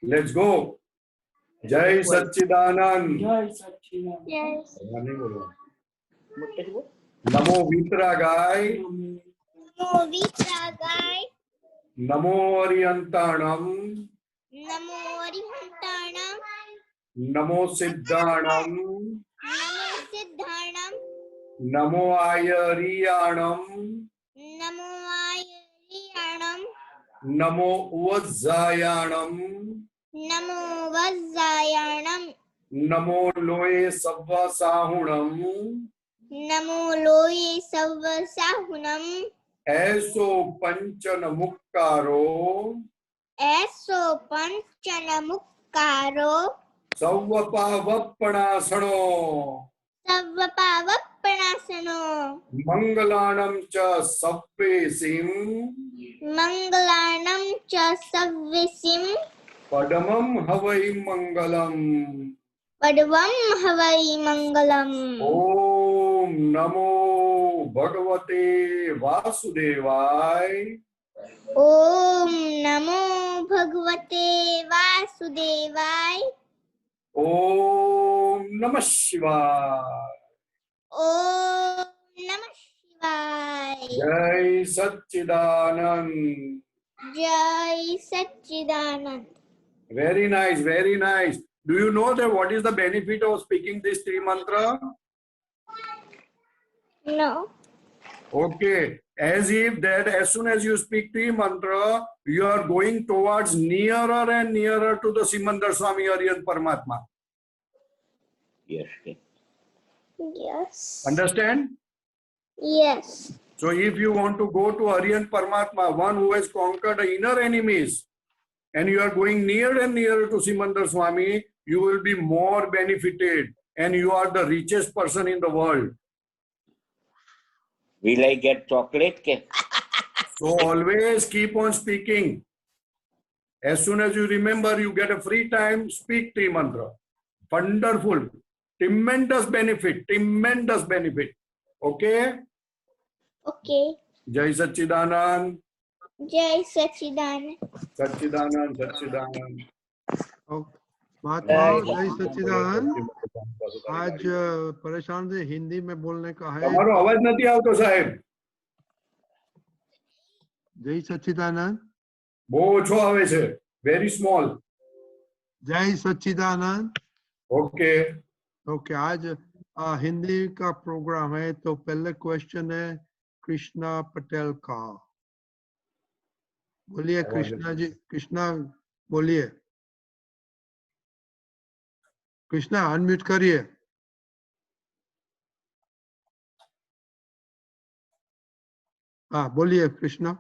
Let's go. जय सच्चिदानंद। जय सच्चिदानंद। नहीं बोलो। नमो वीतरागाय। नमो वीतरागाय। नमो अरिहंताणम। नमो अरिहंताणम। नमो सिद्धाणम। नमो सिद्धाणम। नमो आयरियाणम। नमो आयरियाणम। नमो वज्जायाणम। नमो वज्जायाणम। नमो लोये सव्वसाहुणम। नमो लोये सव्वसाहुणम। ऐसो पंचन मुक्कारो। ऐसो पंचन मुक्कारो। सव्वपावप्पणासनो। सव्वपावप्पणासनो। मंगलाणं च सव्वेसिं। मंगलाणं च सव्वेसिं। पदमं हवै मंगलम्। पडवं हवै मंगलम्। ओम नमो भगवते वासुदेवाय। ओम नमो भगवते वासुदेवाय। ओम नमः शिवाय। ओम नमः शिवाय। जय सच्चिदानंद। जय सच्चिदानंद। Very nice, very nice. Do you know that what is the benefit of speaking this three mantra? No. Okay, as if that as soon as you speak three mantra, you are going towards nearer and nearer to the Simandar Swami Aryan Paramatma. Yes. Yes. Understand? Yes. So if you want to go to Aryan Paramatma, one who has conquered the inner enemies, and you are going nearer and nearer to Simandar Swami, you will be more benefited, and you are the richest person in the world. Will I get chocolate cake? So always keep on speaking. As soon as you remember, you get a free time, speak three mantra. Wonderful. Tremendous benefit. Tremendous benefit. Okay? Okay. Jai Sachchidanand. जय सच्चिदानंद। Sachchidanand, Sachchidanand. महात्मा जय सच्चिदानंद। आज परेशान से हिंदी में बोलने का है। તમારો અવાજ નથી આવતો સાહેબ। जय सच्चिदानंद। બહુ ઓછો આવે છે। Very small. जय सच्चिदानंद। Okay. ओके, आज हिंदी का प्रोग्राम है, तो पहले क्वेश्चन है कृष्णा पटेल का। बोलिए कृष्णा जी, कृष्णा बोलिए। कृष्णा अनम्यूट करिए। हाँ बोलिए कृष्णा।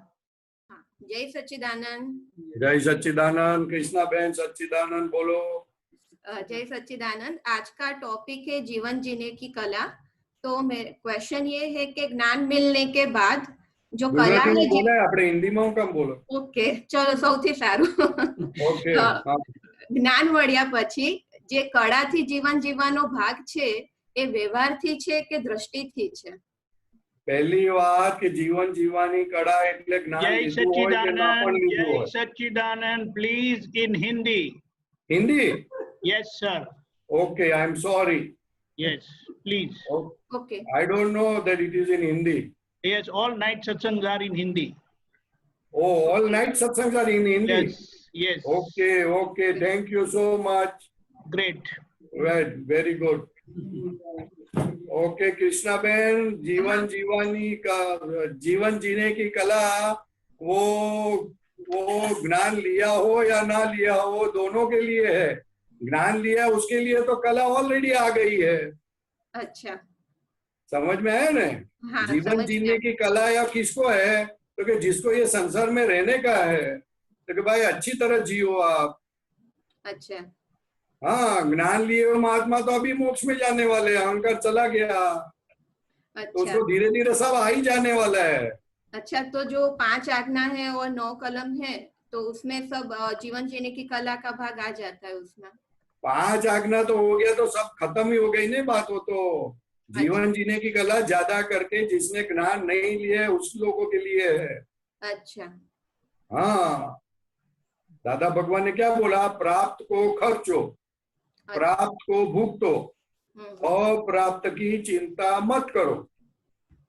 जय सच्चिदानंद। जय सच्चिदानंद। कृष्णा बहन सच्चिदानंद बोलो। जय सच्चिदानंद। आज का टॉपिक है जीवन जीने की कला। तो मेरा क्वेश्चन ये है कि ज्ञान मिलने के बाद जो कला है बोले આપણે હિન્દીમાં કેમ બોલો? ઓકે ચલો સૌથી સારું। ઓકે જ્ઞાન મળ્યા પછી જે કળાથી જીવન જીવવાનો ભાગ છે એ વ્યવહારથી છે કે દ્રષ્ટિથી છે? પહેલી વાત કે જીવન જીવવાની કળા એટલે જ્ઞાન લીધું હોય કે ના પણ લીધું હોય। जय Sachchidanand please in Hindi. Hindi? Yes sir. Okay, I am sorry. Yes, please. Okay. I don't know that it is in Hindi. Yes, all night satsangs are in Hindi. Oh, all night satsangs are in Hindi? Yes, yes. Okay, okay. Thank you so much. Great. Right, very good. Okay, Krishna बहन, जीवन जीवानी का जीवन जीने की कला वो ज्ञान लिया हो या ना लिया हो दोनों के लिए है। ज्ञान लिया उसके लिए तो कला ऑलरेडी आ गई है। अच्छा, समझ में है ना? हाँ, जीवन जीने की कला या किसको है? तो कि जिसको ये संसार में रहने का है, तो कि भाई अच्छी तरह जियो आप। अच्छा। हाँ, ज्ञान लिए हुए महात्मा तो अभी मोक्ष में जाने वाले हैं, अहंकार चला गया। अच्छा। तो उसको धीरे धीरे सब आ ही जाने वाला है। अच्छा, तो जो 5 आज्ञा है और 9 कलम है तो उसमें सब जीवन जीने की कला का भाग आ जाता है उसमें? 5 आज्ञा तो हो गया तो सब खत्म ही हो गई ना बात। हो तो जीवन जीने की कला ज्यादा करके जिसने ज्ञान नहीं लिए उस लोगों के लिए है। अच्छा। हाँ, दादा भगवान ने क्या बोला? प्राप्त को खर्चो, प्राप्त को भुगतो, अप्राप्त की चिंता मत करो।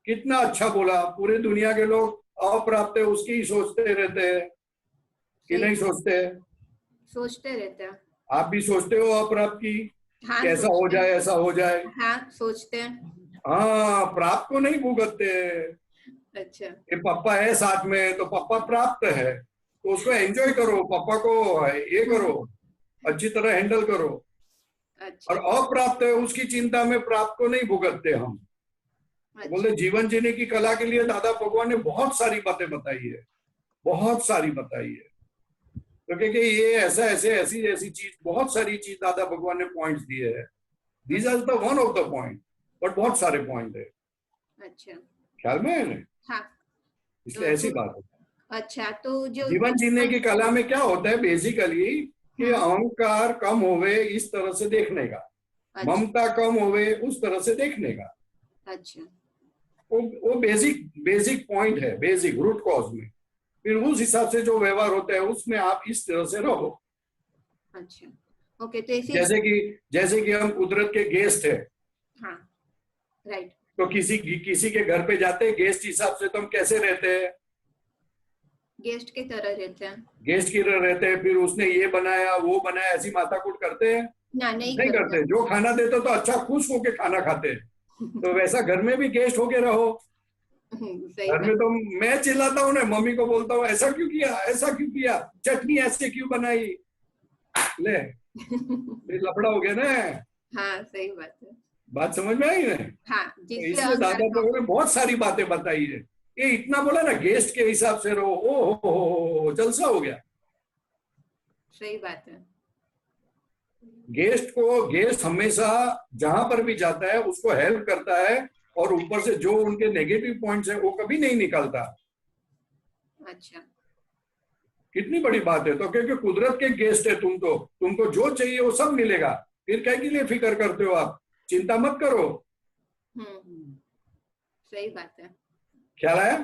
कितना अच्छा बोला। पूरे दुनिया के लोग अप्राप्त है उसकी ही सोचते रहते हैं कि नहीं सोचते? सोचते रहते हैं। आप भी सोचते हो अप्राप्त की? हाँ, कैसा हो सोचते जाए, ऐसा हो जाए। हाँ, सोचते हैं। हाँ, प्राप्त को नहीं भुगतते। अच्छा। कि पापा है साथ में तो पापा प्राप्त है तो उसको एंजॉय करो, पापा को ये करो, अच्छी तरह हैंडल करो। अच्छा। और अप्राप्त है उसकी चिंता में प्राप्त को नहीं भुगतते हम। अच्छा। बोले जीवन जीने की कला के लिए दादा भगवान ने बहुत सारी बातें बताई है, बहुत सारी बताई है। तो कि ये ऐसा ऐसे ऐसी ऐसी चीज, बहुत सारी चीज दादा भगवान ने पॉइंट्स दिए हैं। These are the one of the point, but बहुत सारे पॉइंट है। अच्छा। ख्याल में है ना? हाँ। इसलिए ऐसी बात है। अच्छा, तो जो जीवन जीने की कला में क्या होता है बेसिकली कि अहंकार कम होवे इस तरह से देखने का, अच्छा। ममता कम होवे उस तरह से देखने का। अच्छा। वो बेसिक पॉइंट है, बेसिक रूट कॉज में। फिर उस हिसाब से जो व्यवहार होता है उसमें आप इस तरह से रहो। अच्छा, ओके। तो जैसे कि हम कुदरत के गेस्ट है। हाँ, राइट। तो किसी के घर पे जाते हैं गेस्ट हिसाब से, तो हम कैसे रहते हैं? गेस्ट की तरह रहते हैं। गेस्ट की तरह रहते हैं। फिर उसने ये बनाया वो बनाया ऐसी माथाकूट करते हैं? ना, नहीं करते। जो खाना देते तो अच्छा खुश होके खाना खाते हैं। तो वैसा घर में भी गेस्ट होके रहो। सही घर में तो मैं चिल्लाता हूँ ना, मम्मी को बोलता हूँ ऐसा क्यों किया, ऐसा क्यों किया, चटनी ऐसे क्यों बनाई, ले फिर लफड़ा हो गया ना। हाँ, सही बात है। बात समझ में आई ना? हाँ, तो इसलिए दादा ने बहुत सारी बातें बताई है। ये इतना बोला ना गेस्ट के हिसाब से रहो, ओ जलसा हो गया। सही बात है। गेस्ट हमेशा जहां पर भी जाता है उसको हेल्प करता है, और ऊपर से जो उनके नेगेटिव पॉइंट्स है वो कभी नहीं निकालता। अच्छा। कितनी बड़ी बात है। तो क्योंकि कुदरत के गेस्ट है तुमको जो चाहिए वो सब मिलेगा। फिर क्या के लिए फिक्र करते हो आप? चिंता मत करो। सही बात है। ख्याल आया?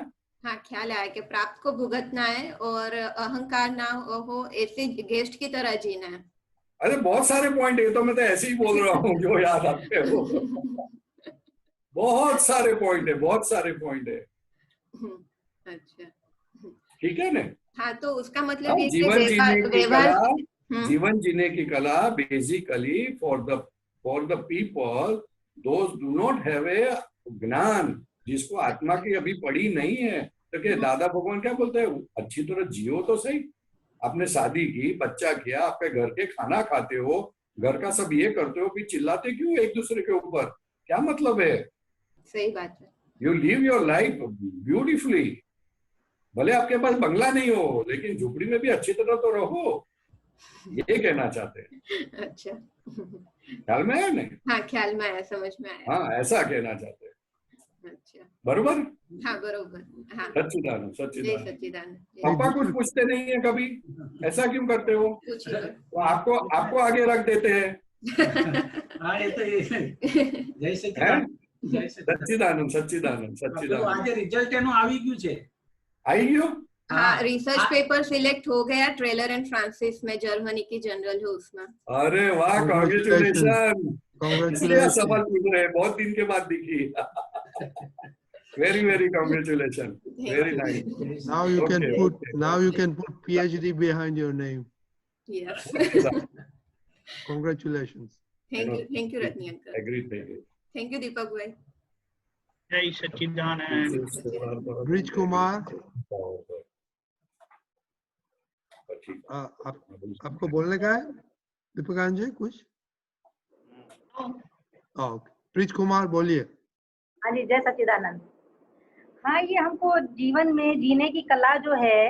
हाँ, ख्याल आया कि प्राप्त को भुगतना है और अहंकार ना हो, ऐसे गेस्ट की तरह जीना है। अरे बहुत सारे पॉइंट है, तो मैं तो ऐसे ही बोल रहा हूँ जो याद आते हो। बहुत सारे पॉइंट है, बहुत सारे पॉइंट है। अच्छा, ठीक है ना? हाँ, तो उसका मतलब ये कि जीवन जीने की कला basically for the people those do not have a ज्ञान, जिसको आत्मा की अभी पड़ी नहीं है। तो क्या दादा भगवान क्या बोलते हैं? अच्छी तरह जियो तो सही। आपने शादी की, बच्चा किया, आपके घर के खाना खाते हो, घर का सब ये करते हो, फिर चिल्लाते क्यों एक दूसरे के ऊपर? क्या मतलब है? सही बात है। You live your life beautifully. भले आपके पास बंगला नहीं हो लेकिन झुपड़ी में भी अच्छी तरह तो रहो, ये कहना चाहते हैं। अच्छा, ख्याल में है नहीं? हाँ, ख्याल में आया, समझ में आया। हाँ, ऐसा कहना चाहते हैं। अच्छा, बरोबर? हाँ, बरोबर। हाँ, सच्चिदानंद जय सच्चिदानंद। सच्चिदानंद। पापा कुछ पूछते नहीं है कभी, ऐसा क्यों करते हो? पूछिए। तो आपको आगे रख देते हैं। हाँ, ये तो जय सच्चिदानंद। जय सच्चिदानंद सच्चिदानंद પેલું सच्चिदानंद। આજે રિઝલ્ટ એનું આવી ગયું છે. आई गयो? हाँ, रिसर्च पेपर सिलेक्ट हो गया ट्रेलर एंड फ्रांसिस में, जर्मनी की जनरल है उसमें। अरे वाह, कांग्रेचुलेशन। इसलिए सवाल पूछ रहे हैं, बहुत दिन के बाद दिखी। Very very congratulation, very nice. Now you can put PhD behind your name. Yes. Congratulations. Thank you Ratni uncle. Agreed. Thank you Deepak bhai. जय सच्चिदानंद। Rich Kumar, आपको बोलने का है दीपकांत जी कुछ? प्रीत कुमार बोलिए। हाँ जी, जय सच्चिदानंद। हाँ, ये हमको जीवन में जीने की कला जो है,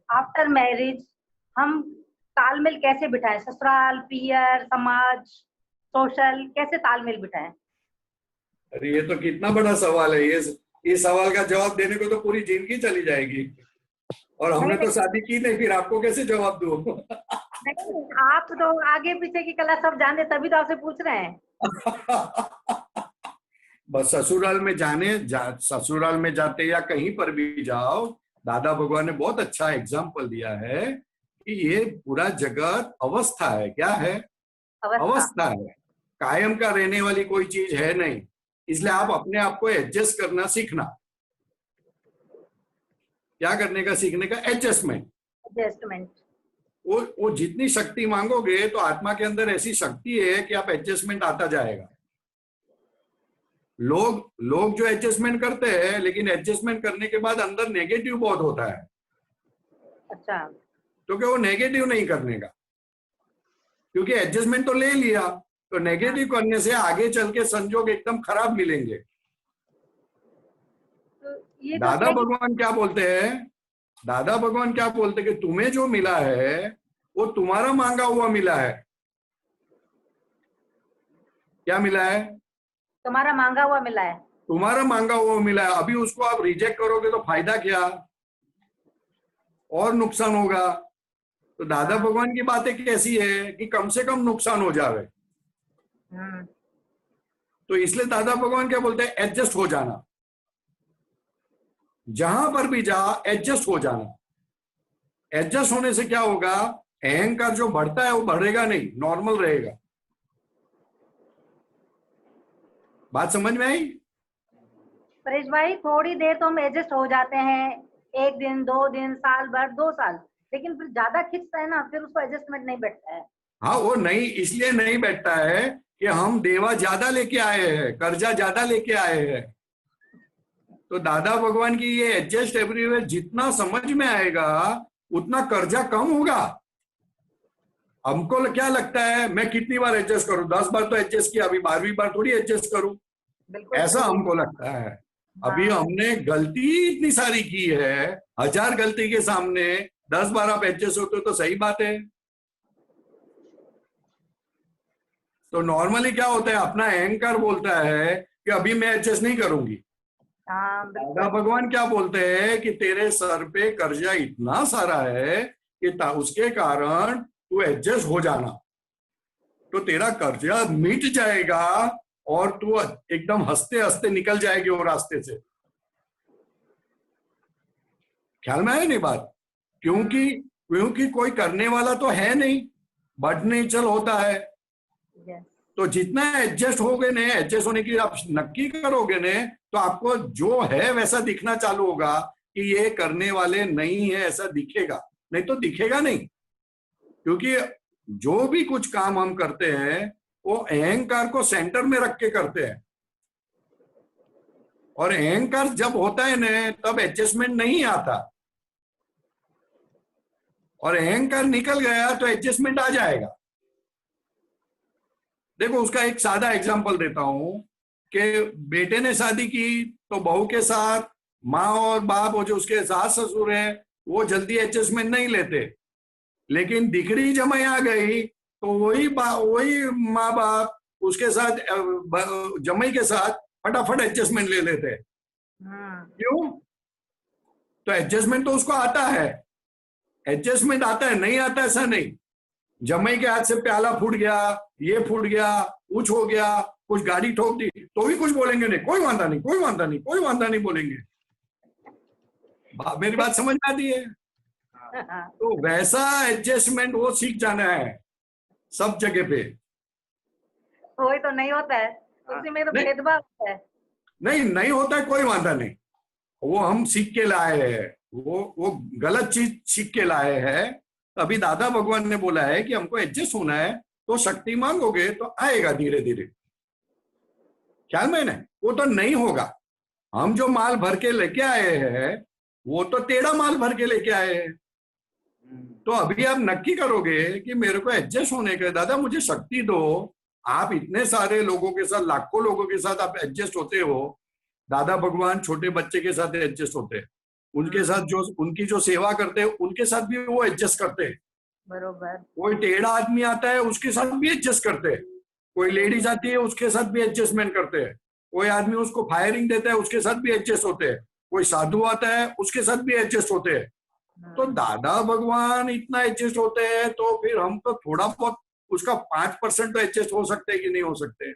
आफ्टर मैरिज हम तालमेल कैसे बिठाएं? ससुराल, पियर, समाज, सोशल, कैसे तालमेल बिठाएं? अरे ये तो कितना बड़ा सवाल है। ये सवाल का जवाब देने को तो पूरी जिंदगी चली जाएगी, और हमने तो शादी की नहीं, फिर आपको कैसे जवाब दूं? नहीं, आप तो आगे पीछे की कला सब जानते, तभी तो आपसे पूछ रहे हैं। बस ससुराल में जाते या कहीं पर भी जाओ, दादा भगवान ने बहुत अच्छा एग्जाम्पल दिया है कि ये पूरा जगत अवस्था है। क्या है? अवस्था। अवस्था है, कायम का रहने वाली कोई चीज है नहीं। इसलिए आप अपने आप को एडजस्ट करना सीखना। क्या करने का सीखने का? एडजस्टमेंट। एडजस्टमेंट। वो जितनी शक्ति मांगोगे तो आत्मा के अंदर ऐसी शक्ति है कि आप एडजस्टमेंट आता जाएगा। लोग जो एडजस्टमेंट करते हैं, लेकिन एडजस्टमेंट करने के बाद अंदर नेगेटिव बहुत होता है। अच्छा। क्योंकि वो नेगेटिव नहीं करने का, क्योंकि एडजस्टमेंट तो ले लिया, तो नेगेटिव करने से आगे चल के संजोग एकदम खराब मिलेंगे। तो ये तो दादा भगवान क्या बोलते हैं? दादा भगवान क्या बोलते हैं कि तुम्हें जो मिला है वो तुम्हारा मांगा हुआ मिला है। क्या मिला है? तुम्हारा मांगा हुआ मिला है। तुम्हारा मांगा हुआ मिला है। अभी उसको आप रिजेक्ट करोगे तो फायदा क्या, और नुकसान होगा। तो दादा भगवान की बातें कैसी है कि कम से कम नुकसान हो जावे। तो इसलिए दादा भगवान क्या बोलते हैं? एडजस्ट हो जाना। जहां पर भी जा एडजस्ट हो जाना। एडजस्ट होने से क्या होगा? अहंकार जो बढ़ता है वो बढ़ेगा नहीं, नॉर्मल रहेगा। बात समझ में आई? परेश भाई, थोड़ी देर तो हम एडजस्ट हो जाते हैं, 1 दिन 2 दिन, साल भर, 2 साल, लेकिन फिर ज्यादा खिंचता है ना, फिर उसको एडजस्टमेंट नहीं बैठता है। हाँ, वो नहीं, इसलिए नहीं बैठता है कि हम देवा ज्यादा लेके आए हैं, कर्जा ज्यादा लेके आए हैं। तो दादा भगवान की ये एडजस्ट एवरीवेयर जितना समझ में आएगा उतना कर्जा कम होगा। हमको क्या लगता है, मैं कितनी बार एडजस्ट करूं? 10 बार तो एडजस्ट किया, अभी 12वीं बार थोड़ी एडजस्ट करूं। बिल्कुल ऐसा हमको लगता है। अभी हमने गलती इतनी सारी की है, 1000 गलती के सामने 10 बार आप एडजस्ट होते हो तो सही बात है। तो नॉर्मली क्या होता है, अपना अहंकार बोलता है कि अभी मैं एडजस्ट नहीं करूंगी। दादा भगवान क्या बोलते हैं कि तेरे सर पे कर्जा इतना सारा है कि उसके कारण तू एडजस्ट हो जाना, तो तेरा कर्जा मिट जाएगा और तू एकदम हंसते हंसते निकल जाएगी वो रास्ते से। ख्याल में आए नहीं बात? क्योंकि कोई करने वाला तो है नहीं, बट नेचर होता है। तो जितना एडजस्ट होगे ने, एडजस्ट होने की आप नक्की करोगे ने, तो आपको जो है वैसा दिखना चालू होगा कि ये करने वाले नहीं है ऐसा दिखेगा, नहीं तो दिखेगा नहीं। क्योंकि जो भी कुछ काम हम करते हैं वो अहंकार को सेंटर में रख के करते हैं, और अहंकार जब होता है ना तब एडजस्टमेंट नहीं आता, और अहंकार निकल गया तो एडजस्टमेंट आ जाएगा। देखो, उसका एक सादा एग्जांपल देता हूं कि बेटे ने शादी की तो बहू के साथ माँ और बाप, और जो उसके सास ससुर है वो जल्दी एडजस्टमेंट नहीं लेते, लेकिन दिखड़ी जमाई आ गई तो वही माँ बाप उसके साथ, जमाई के साथ फटाफट एडजस्टमेंट ले लेते हैं। क्यों? तो एडजस्टमेंट तो उसको आता है, एडजस्टमेंट आता है, नहीं आता ऐसा नहीं। जमाई के हाथ से प्याला फूट गया, ये फूट गया, कुछ हो गया, कुछ गाड़ी ठोक दी, तो भी कुछ बोलेंगे नहीं, कोई वांदा नहीं, कोई वांदा नहीं, कोई वांदा नहीं बोलेंगे। मेरी बात समझ में आती है? तो वैसा एडजस्टमेंट वो सीख जाना है सब जगह पे। वही तो नहीं होता है, उसी में तो भेदभाव होता है। नहीं होता है, कोई वांदा नहीं। वो हम सीख के लाए हैं, वो गलत चीज सीख के लाए हैं। अभी दादा भगवान ने बोला है कि हमको एडजस्ट होना है, तो शक्ति मांगोगे तो आएगा धीरे धीरे। ख्याल में ना? वो तो नहीं होगा। हम जो माल भर के लेके आए हैं वो तो टेढ़ा माल भर के लेके आए हैं। तो अभी आप नक्की करोगे कि मेरे को एडजस्ट होने के, दादा मुझे शक्ति दो। आप इतने सारे लोगों के साथ, लाखों लोगों के साथ आप एडजस्ट होते हो। दादा भगवान छोटे बच्चे के साथ एडजस्ट होते हैं, उनके साथ जो उनकी जो सेवा करते हैं उनके साथ भी वो एडजस्ट करते हैं। बरोबर। कोई टेढ़ा आदमी आता है उसके साथ भी एडजस्ट करते हैं, कोई लेडीज आती है उसके साथ भी एडजस्टमेंट करते हैं, कोई आदमी उसको फायरिंग देता है उसके साथ भी एडजस्ट होते हैं, कोई साधु आता है उसके साथ भी एडजस्ट होते हैं। तो दादा भगवान इतना एडजस्ट होते हैं, तो फिर हम तो थोड़ा बहुत उसका 5% तो एडजस्ट हो सकते हैं कि नहीं हो सकते।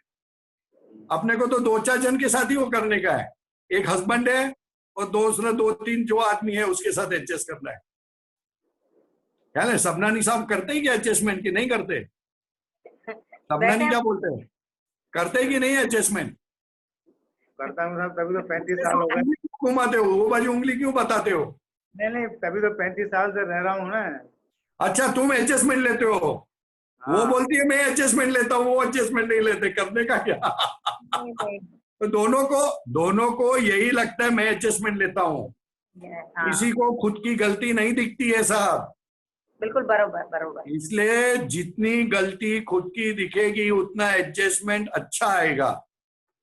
अपने को तो 2-4 जन के साथ ही वो करने का है। एक हस्बैंड है और दूसरा 2-3 जो आदमी है उसके साथ एडजस्ट करना है। ख्याल है सबनानी साहब करते ही क्या एडजस्टमेंट की नहीं करते? सबनानी वैसे क्या बोलते हैं, करते ही कि नहीं एडजस्टमेंट? करता हूँ साहब, तभी तो 35 साल हो गए। क्यों घुमाते हो वो बाजू उंगली क्यों बताते हो? नहीं नहीं, तभी तो 35 साल से रह रहा हूँ ना। अच्छा तुम एडजस्टमेंट लेते हो, वो हाँ। बोलती है मैं एडजस्टमेंट लेता हूँ, वो एडजस्टमेंट नहीं लेते, करने का क्या? नहीं, नहीं, तो दोनों को यही लगता है मैं एडजस्टमेंट लेता हूँ। हाँ, किसी को खुद की गलती नहीं दिखती है साहब, बिल्कुल बरोबर बरोबर। इसलिए जितनी गलती खुद की दिखेगी उतना एडजस्टमेंट अच्छा आएगा,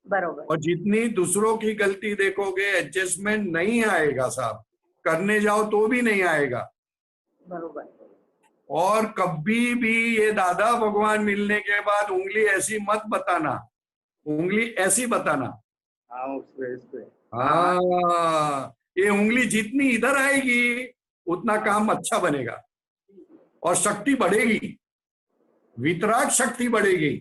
बरोबर और जितनी दूसरों की गलती देखोगे एडजस्टमेंट नहीं आएगा साहब, करने जाओ तो भी नहीं आएगा। बरोबर। और कभी भी ये दादा भगवान मिलने के बाद उंगली ऐसी मत बताना, उंगली ऐसी बताना। हाँ उस पे हाँ, ये उंगली जितनी इधर आएगी उतना काम अच्छा बनेगा और शक्ति बढ़ेगी, वितराग शक्ति बढ़ेगी,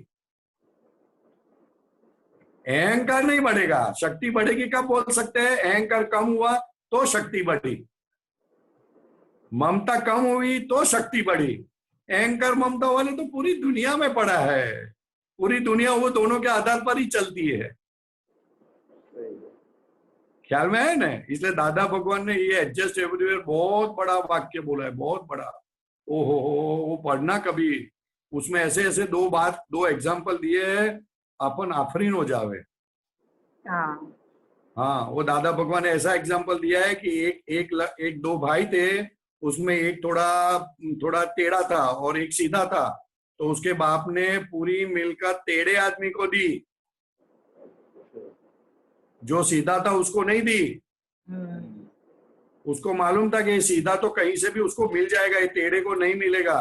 अहंकार नहीं बढ़ेगा। शक्ति बढ़ेगी कब बोल सकते हैं? अहंकार कम हुआ तो शक्ति बढ़ी, ममता कम हुई तो शक्ति बढ़ी। अहंकार ममता वाले तो पूरी दुनिया में पड़ा है, पूरी दुनिया वो दोनों के आधार पर ही चलती है, ख्याल में है ना? इसलिए दादा भगवान ने ये एडजस्ट एवरीवेयर बहुत बड़ा वाक्य बोला है, बहुत बड़ा। ओहो वो पढ़ना कभी, उसमें ऐसे ऐसे दो एग्जाम्पल दिए है, अपन आफरीन हो जावे। हाँ हाँ, वो दादा भगवान ने ऐसा एग्जाम्पल दिया है कि एक दो भाई थे, उसमें एक थोड़ा टेढ़ा था और एक सीधा था, तो उसके बाप ने पूरी मिलकर टेढ़े आदमी को दी, जो सीधा था उसको नहीं दी। उसको मालूम था कि सीधा तो कहीं से भी उसको मिल जाएगा, ये टेढ़े को नहीं मिलेगा,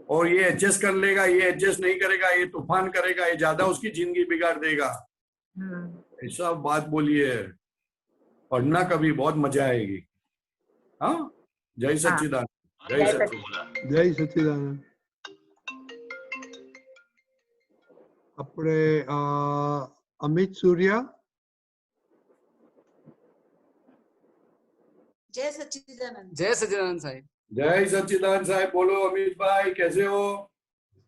और ये एडजस्ट कर लेगा, ये एडजस्ट नहीं करेगा, ये तूफान करेगा, ये ज्यादा उसकी जिंदगी बिगाड़ देगा। ऐसा बात बोलिए, पढ़ना कभी, बहुत मजा आएगी। हाँ, जय सच्चिदानंद, जय सच्चिदानंद, जय सच्चिदानंद। अपने अमित सूर्या। जय सच्चिदानंद। जय सच्चिदानंद साहेब। जय सच्चिदानंद साहेब। बोलो अमित भाई, कैसे हो?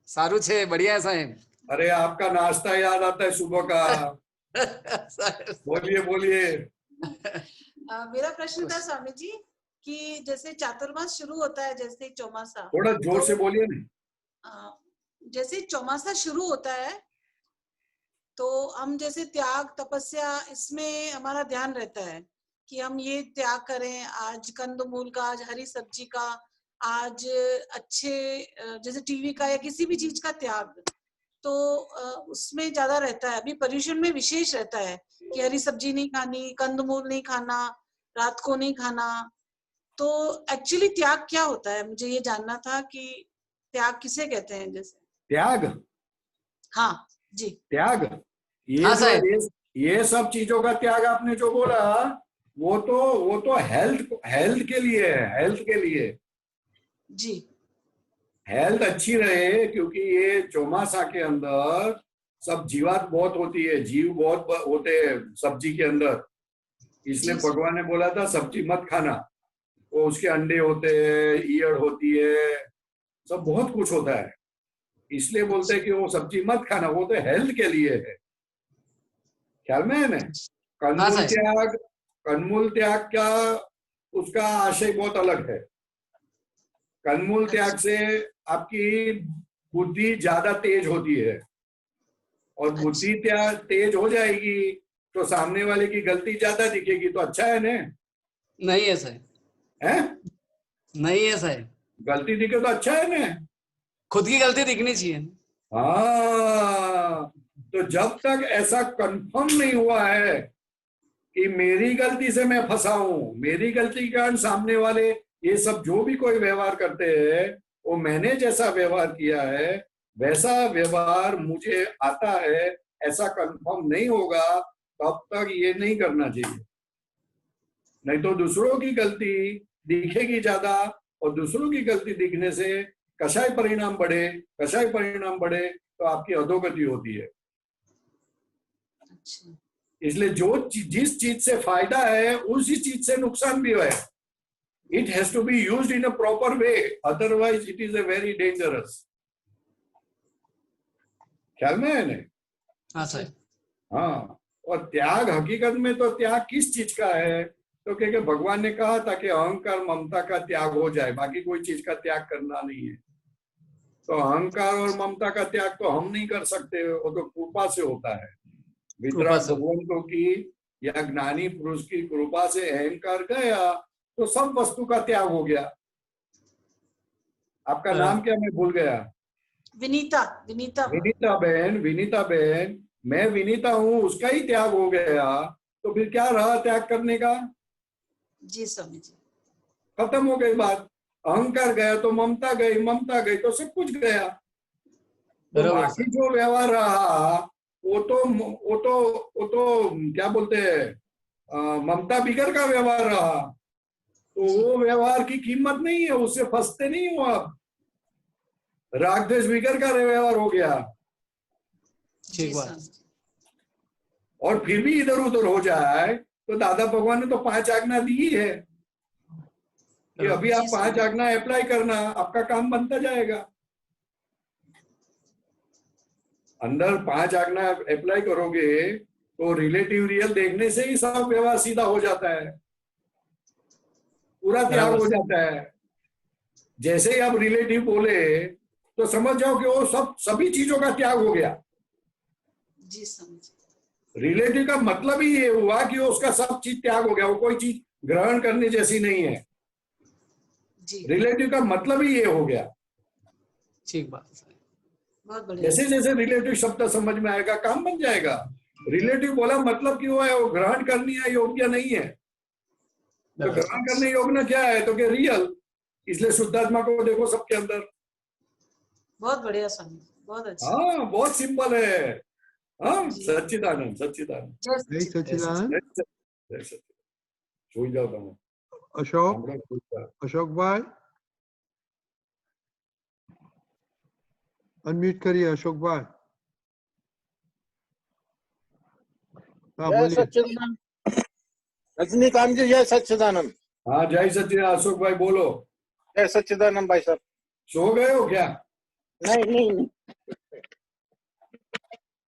सारू छे, बढ़िया है साहेब। अरे आपका नाश्ता याद आता है सुबह का। बोलिए बोलिए। मेरा प्रश्न था स्वामी जी कि जैसे चातुर्मास शुरू होता है, जैसे चौमासा, थोड़ा जोर से बोलिए ना। जैसे चौमासा शुरू होता है तो हम जैसे त्याग तपस्या इसमें हमारा ध्यान रहता है कि हम ये त्याग करें, आज कंदमूल का, आज हरी सब्जी का, आज अच्छे जैसे टीवी का या किसी भी चीज का त्याग, तो उसमें ज्यादा रहता है। अभी पर्यूषण में विशेष रहता है कि हरी सब्जी नहीं खानी, कंदमूल नहीं खाना, रात को नहीं खाना। तो एक्चुअली त्याग क्या होता है, मुझे ये जानना था कि त्याग किसे कहते हैं? जैसे त्याग, हाँ जी, त्याग, हाँ ये सब चीजों का त्याग आपने जो बोला वो तो हेल्थ के लिए है, हेल्थ के लिए जी, हेल्थ अच्छी रहे, क्योंकि ये चौमासा के अंदर सब जीवात बहुत होती है, जीव बहुत होते हैं सब्जी के अंदर, इसलिए भगवान ने बोला था सब्जी मत खाना। वो उसके अंडे होते हैं, ईयड़ होती है, सब बहुत कुछ होता है, इसलिए बोलते हैं कि वो सब्जी मत खाना, वो तो हेल्थ के लिए है। ख्याल में है ना? कन्मूल त्याग का उसका आशय बहुत अलग है। कन्मूल त्याग से आपकी बुद्धि ज्यादा तेज होती है, और बुद्धि तेज हो जाएगी तो सामने वाले की गलती ज्यादा दिखेगी, तो अच्छा है ना? नहीं है साहब, है? नहीं है साहब, गलती दिखे तो अच्छा है ना? खुद की गलती दिखनी चाहिए। हाँ, तो जब तक ऐसा कंफर्म नहीं हुआ है कि मेरी गलती से मैं फंसा हूं, मेरी गलती के कारण सामने वाले ये सब जो भी कोई व्यवहार करते हैं वो मैंने जैसा व्यवहार किया है वैसा व्यवहार मुझे आता है, ऐसा कंफर्म नहीं होगा तब तक ये नहीं करना चाहिए। नहीं तो दूसरों की गलती दिखेगी ज्यादा, और दूसरों की गलती दिखने से कषाय परिणाम बढ़े तो आपकी अधोगति होती है। इसलिए जिस चीज से फायदा है उसी चीज से नुकसान भी है। It has to be used in a proper way, otherwise it is a very dangerous. ख्याल में है नहीं? हाँ सर। हाँ, और त्याग हकीकत में तो त्याग किस चीज का है? तो क्योंकि भगवान ने कहा था कि अहंकार ममता का त्याग हो जाए, बाकी कोई चीज का त्याग करना नहीं है। तो अहंकार और ममता का त्याग तो हम नहीं कर सकते, वो तो कृपा से होता है। वितराग भगवंतों की या ज्ञानी पुरुष की कृपा से अहंकार गया तो सब वस्तु का त्याग हो गया। आपका नाम क्या, मैं भूल गया? विनीता। विनीता विनीता बहन, मैं विनीता हूँ, उसका ही त्याग हो गया, तो फिर क्या रहा त्याग करने का? जी स्वामी जी। खत्म हो गई बात। अहंकार गया तो ममता गई तो सब कुछ गया। तो बाकी जो व्यवहार रहा वो तो क्या बोलते हैं, ममता बिगर का व्यवहार रहा, तो वो व्यवहार की कीमत नहीं है, उससे फंसते नहीं हो आप। राग द्वेष बिगर का व्यवहार हो गया, ठीक बात। और फिर भी इधर उधर हो जाए तो दादा भगवान ने तो 5 आज्ञा दी है कि अभी आप 5 आज्ञा अप्लाई करना, आपका काम बनता जाएगा। अंदर 5 आज्ञा अप्लाई करोगे तो रिलेटिव रियल देखने से ही सब व्यवहार सीधा हो जाता है, पूरा त्याग हो जाता है। जैसे ही आप रिलेटिव बोले तो समझ जाओ कि वो सभी चीजों का त्याग हो गया। जी समझ। रिलेटिव का मतलब ही ये हुआ कि उसका सब चीज त्याग हो गया, वो कोई चीज ग्रहण करने जैसी नहीं है। रिलेटिव का मतलब ही ये हो गया। ठीक बात। बहुत बढ़िया। जैसे जैसे रिलेटिव शब्द समझ में आएगा काम बन जाएगा। रिलेटिव बोला मतलब क्यों है, वो ग्रहण करनी है योग्य नहीं है। तो ग्रहण करने योग्य क्या है, तो क्या रियल। इसलिए शुद्धात्मा को देखो सबके अंदर। बहुत बढ़िया स्वामी, बहुत अच्छा। हाँ, बहुत सिंपल है। हाँ, सच्चिदानंद सच्चिदानंद जय सच्चिदानंद। छूट जाओ तुम। अशोक भाई अनम्यूट करिए। अशोक भाई हाँ जय बोलिए। सच्चिदानंद। रजनीकांत जी जय सच्चिदानंद। हाँ जय सच्चिदानंद। अशोक भाई बोलो। जय सच्चिदानंद भाई साहब। सो गए हो क्या? नहीं।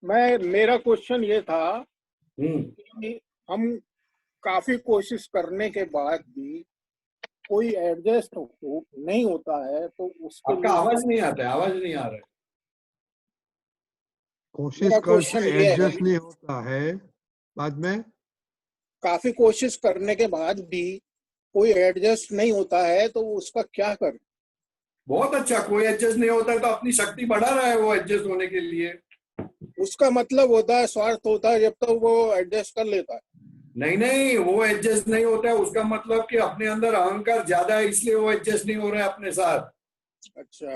मेरा क्वेश्चन ये था कि हम काफी कोशिश करने के बाद भी कोई एडजस्ट नहीं होता है, तो उसके आपका आवाज नहीं आता है, आवाज नहीं आ रहा है। कोशिश करके एडजस्ट नहीं होता है, बाद में काफी कोशिश करने के बाद भी कोई एडजस्ट नहीं होता है, तो उसका क्या करें? बहुत अच्छा, कोई एडजस्ट नहीं होता है तो अपनी शक्ति बढ़ा रहा है वो एडजस्ट होने के लिए। उसका मतलब होता है स्वार्थ होता है, जब तक वो एडजस्ट कर लेता है। नहीं, वो एडजस्ट नहीं होता है, उसका मतलब कि अपने अंदर अहंकार ज्यादा है, इसलिए वो एडजस्ट नहीं हो रहा है अपने साथ। अच्छा,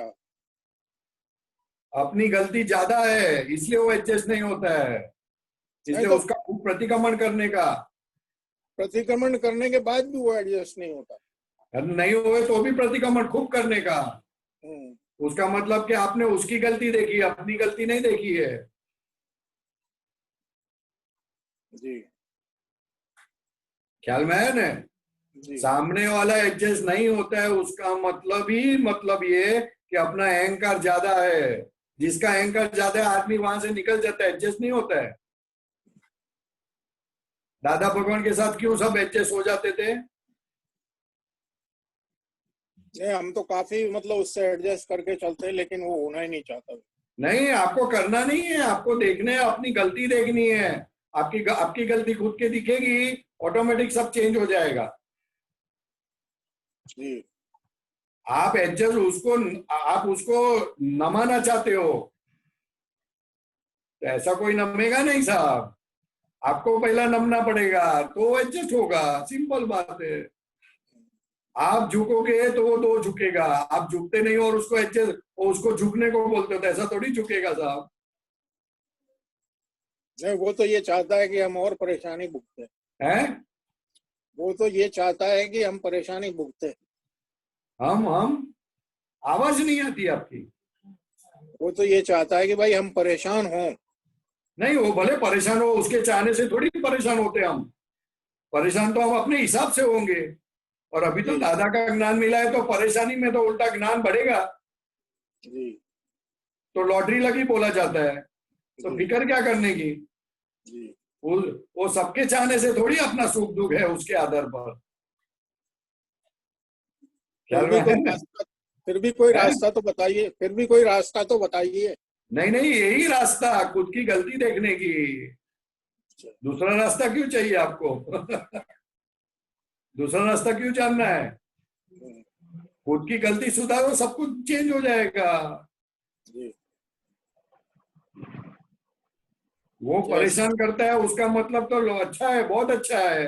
अपनी गलती ज्यादा है इसलिए वो एडजस्ट नहीं होता है, इसलिए तो उसका प्रतिक्रमण करने का। प्रतिक्रमण करने के बाद भी वो एडजस्ट नहीं होता। नहीं हुए तो भी प्रतिक्रमण खूब करने का। उसका मतलब कि आपने उसकी गलती देखी, अपनी गलती नहीं देखी है। जी, ख्याल में है ना? सामने वाला एडजस्ट नहीं होता है, उसका मतलब ये कि अपना अहंकार ज्यादा है। जिसका अहंकार ज्यादा है आदमी वहां से निकल जाता है, एडजस्ट नहीं होता है। दादा भगवान के साथ क्यों सब एडजस्ट हो जाते थे? नहीं, हम तो काफी मतलब उससे एडजस्ट करके चलते हैं, लेकिन वो होना ही नहीं चाहता। नहीं, आपको करना नहीं है, आपको देखना है, अपनी गलती देखनी है। आपकी गलती खुद के दिखेगी, ऑटोमेटिक सब चेंज हो जाएगा। जी, आप एडजस्ट आप उसको नमाना चाहते हो तो ऐसा कोई नमेगा नहीं साहब। आपको पहला नमना पड़ेगा तो एडजस्ट होगा, सिंपल बात है। आप झुकोगे तो वो दो झुकेगा, आप झुकते नहीं और उसको एडजस्ट, उसको झुकने को बोलते हो तो ऐसा थोड़ी झुकेगा साहब। नहीं, वो तो ये चाहता है कि हम और परेशानी भुगते हैं। वो तो ये चाहता है कि हम परेशानी भुगते। हम आवाज नहीं आती आपकी। वो तो ये चाहता है कि भाई हम परेशान हों। नहीं, वो भले परेशान हो, उसके चाहने से थोड़ी परेशान होते हम। परेशान तो हम अपने हिसाब से होंगे, और अभी तो दादा का ज्ञान मिला है, तो परेशानी में तो उल्टा ज्ञान बढ़ेगा। जी तो लॉटरी लगी बोला जाता है, तो फिक्र क्या करने की। जी वो सबके चाहने से थोड़ी अपना सुख दुख है उसके आधार पर। फिर भी कोई रास्ता तो बताइए, फिर भी कोई रास्ता तो बताइए। नहीं नहीं, यही रास्ता, खुद की गलती देखने की। दूसरा रास्ता क्यों चाहिए आपको? दूसरा रास्ता क्यों जानना है? खुद की गलती सुधारो, सब कुछ चेंज हो जाएगा। वो परेशान करता है, उसका मतलब तो अच्छा है, बहुत अच्छा है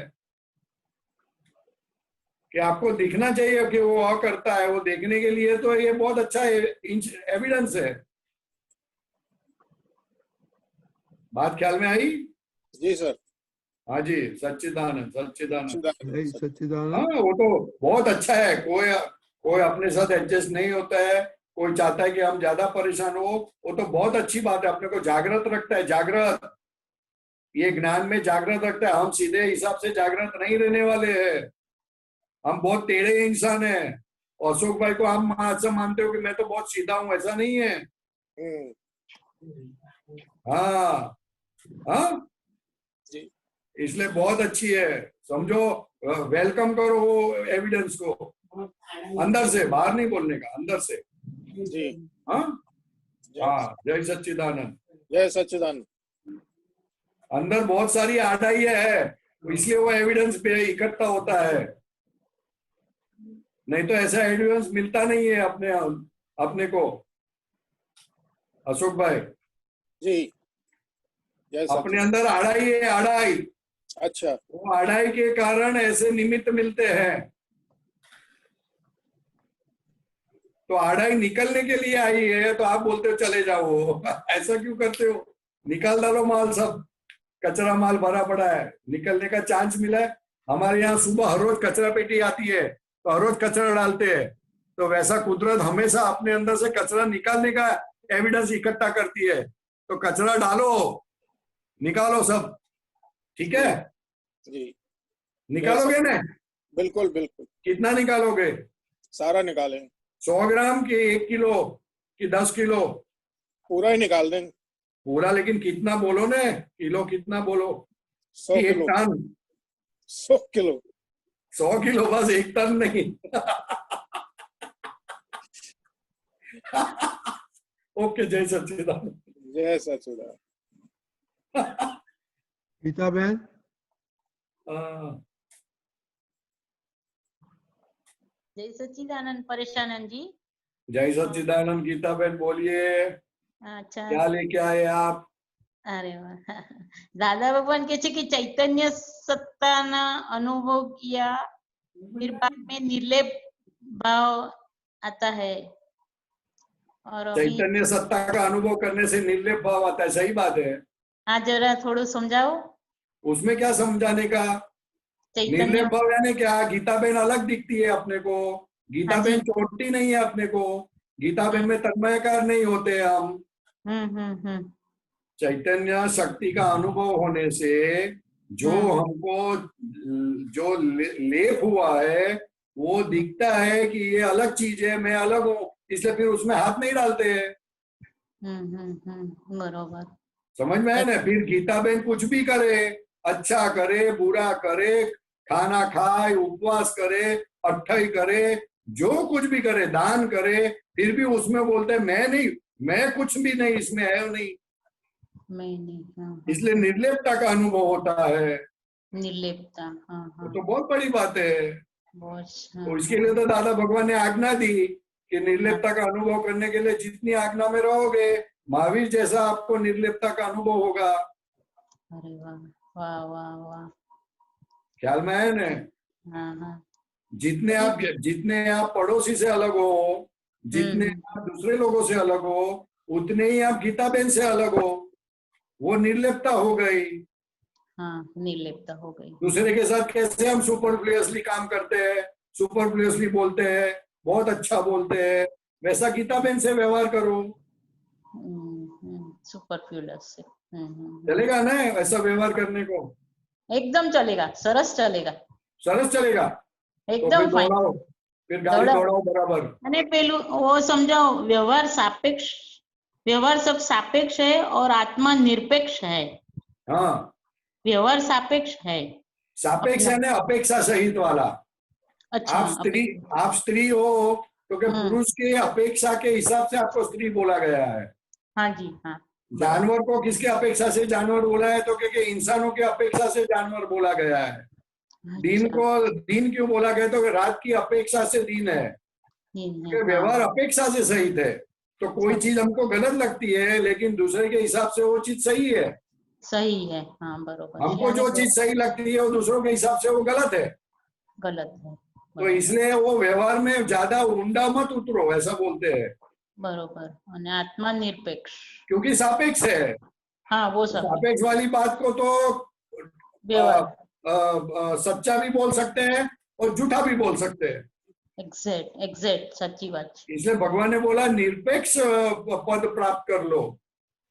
कि आपको दिखना चाहिए कि वो करता है। वो देखने के लिए तो ये बहुत अच्छा एविडेंस है। बात ख्याल में आई? जी सर। हाँ जी, सच्चिदानंद सच्चिदानंद सच्चिदानंद। हाँ, वो तो बहुत अच्छा है। कोई अपने साथ एडजस्ट नहीं होता है, कोई चाहता है कि हम ज्यादा परेशान हो, वो तो बहुत अच्छी बात है। अपने को जागृत रखता है, जागृत, ये ज्ञान में जागृत रखता है। हम सीधे हिसाब से जागृत नहीं रहने वाले हैं, हम बहुत टेढ़े इंसान हैं। अशोक भाई को हम ऐसा मानते हो कि मैं तो बहुत सीधा हूं, ऐसा नहीं है। हाँ हाँ, इसलिए बहुत अच्छी है, समझो। वेलकम करो वो एविडेंस को, अंदर से, बाहर नहीं बोलने का, अंदर से। जी हाँ हाँ, जय सच्चिदानंद। जय सच्चिदानंद। अंदर बहुत सारी आड़ाई है, इसलिए वो एविडेंस पे इकट्ठा होता है। नहीं तो ऐसा एविडेंस मिलता नहीं है अपने को। अशोक भाई जी, अपने अंदर आड़ाई है, आड़ाई। अच्छा, वो आड़ाई के कारण ऐसे निमित्त मिलते हैं। तो आड़ाई निकलने के लिए आई है, तो आप बोलते हो चले जाओ। ऐसा क्यों करते हो? निकाल डालो माल, सब कचरा माल भरा पड़ा है, निकलने का चांस मिला है। हमारे यहाँ सुबह हर रोज कचरा पेटी आती है, तो हर रोज कचरा डालते हैं। तो वैसा कुदरत हमेशा अपने अंदर से कचरा निकालने का एविडेंस इकट्ठा करती है। तो कचरा डालो, निकालो सब, ठीक है जी। निकालोगे ना? बिल्कुल बिल्कुल। कितना निकालोगे? सारा निकालेंगे। 100 ग्राम की 1 किलो कि 10 किलो? पूरा ही निकाल देंगे। पूरा, लेकिन कितना बोलो ने? किलो कितना बोलो? 100 कि 1 किलो। टन? 100 किलो। 100 किलो बस, 1 टन नहीं। ओके, जय सच्चिदानंद। जय सच्चिदानंद। गीता बहन। जय सच्चिदानंद परेशानंद जी। जय सच्चिदानंद। गीता बहन बोलिए, अच्छा क्या लेके आए आप? अरे वाह, दादा भगवान કહે છે કે ચૈતન્ય સત્તાના અનુભવ किया, फिर बाद में निर्लेप भाव आता है, और अभी चैतन्य सत्ता का अनुभव करने से निर्लेप भाव आता है, सही बात है। हाँ जरा थोड़ा समझाओ। उसमें क्या समझाने का? निर्लेप भाव यानी क्या? गीता बहन अलग दिखती है अपने को, गीता बहन चोटती नहीं है अपने को, गीता बहन में तन्मयकार नहीं होते हम। चैतन्य शक्ति का अनुभव होने से जो हमको जो लेप हुआ है, वो दिखता है कि ये अलग चीज है, मैं अलग हूँ, इसलिए फिर उसमें हाथ नहीं डालते हैं। बरोबर, समझ में है ना? फिर गीता बहन कुछ भी करे, अच्छा करे, बुरा करे, खाना खाए, उपवास करे, अट्ठाई करे, जो कुछ भी करे, दान करे, फिर भी उसमें बोलते हैं मैं नहीं, मैं कुछ भी नहीं, इसमें है नहीं। मैं नहीं। इसलिए निर्लेपता का अनुभव होता है। निर्लेपता, हाँ। तो बहुत बड़ी बात है। तो इसके लिए तो दादा भगवान ने आज्ञा दी कि निर्लेपता का अनुभव करने के लिए जितनी आज्ञा में रहोगे, महावीर जैसा आपको निर्लेपता का अनुभव होगा। अरे वाह वाह वाह वाह, ख्याल में है ना? हाँ। जितने आप पड़ोसी से अलग हो, जितने आप दूसरे लोगों से अलग हो, उतने ही आप गीता बहन से अलग हो। वो निर्लेपता हो गई। हाँ, निर्लेपता हो गई। दूसरे के साथ कैसे हम सुपरफ्लुअसली काम करते हैं, सुपरफ्लुअसली बोलते हैं, बहुत अच्छा बोलते हैं, वैसा गीता बहन से व्यवहार करो। सुपरफ्लुअस से चलेगा ना ऐसा व्यवहार करने को? एकदम चलेगा, सरस चलेगा। सरस चलेगा। એકદમ फिर ફાઇન दौड़ाओ, फिर गाड़ी दौड़ाओ बराबर। અને પેલું वो समझो व्यवहार सब सापेक्ष है और आत्मा निरपेक्ष है। हाँ, व्यवहार सापेक्ष है। सापेक्ष है ना, अपेक्षा सहित वाला। अच्छा, आप स्त्री हो तो कि पुरुष की अपेक्षा के हिसाब से आपको स्त्री बोला गया है। हाँ जी, हाँ। जानवर को किसके अपेक्षा से जानवर बोला है, तो कि इंसानों की अपेक्षा से जानवर बोला गया है। दिन को दिन क्यों बोला गया, तो कि रात की अपेक्षा से दिन है। कि व्यवहार अपेक्षा से सहित है। तो कोई चीज हमको गलत लगती है लेकिन दूसरे के हिसाब से वो चीज सही है। सही है, हाँ बरोबर। हमको जो चीज सही लगती है वो दूसरों के हिसाब से वो गलत है। गलत है। तो इसलिए वो व्यवहार में ज्यादा ऊंडा मत उतरो, ऐसा बोलते हैं। बरोबर। और आत्मा निरपेक्ष क्योंकि सापेक्ष है। हाँ, वो सापेक्ष वाली बात को तो सच्चा भी बोल सकते हैं और झूठा भी बोल सकते हैं। एग्जैक्ट सच्ची बात। इसलिए भगवान ने बोला निरपेक्ष पद प्राप्त कर लो।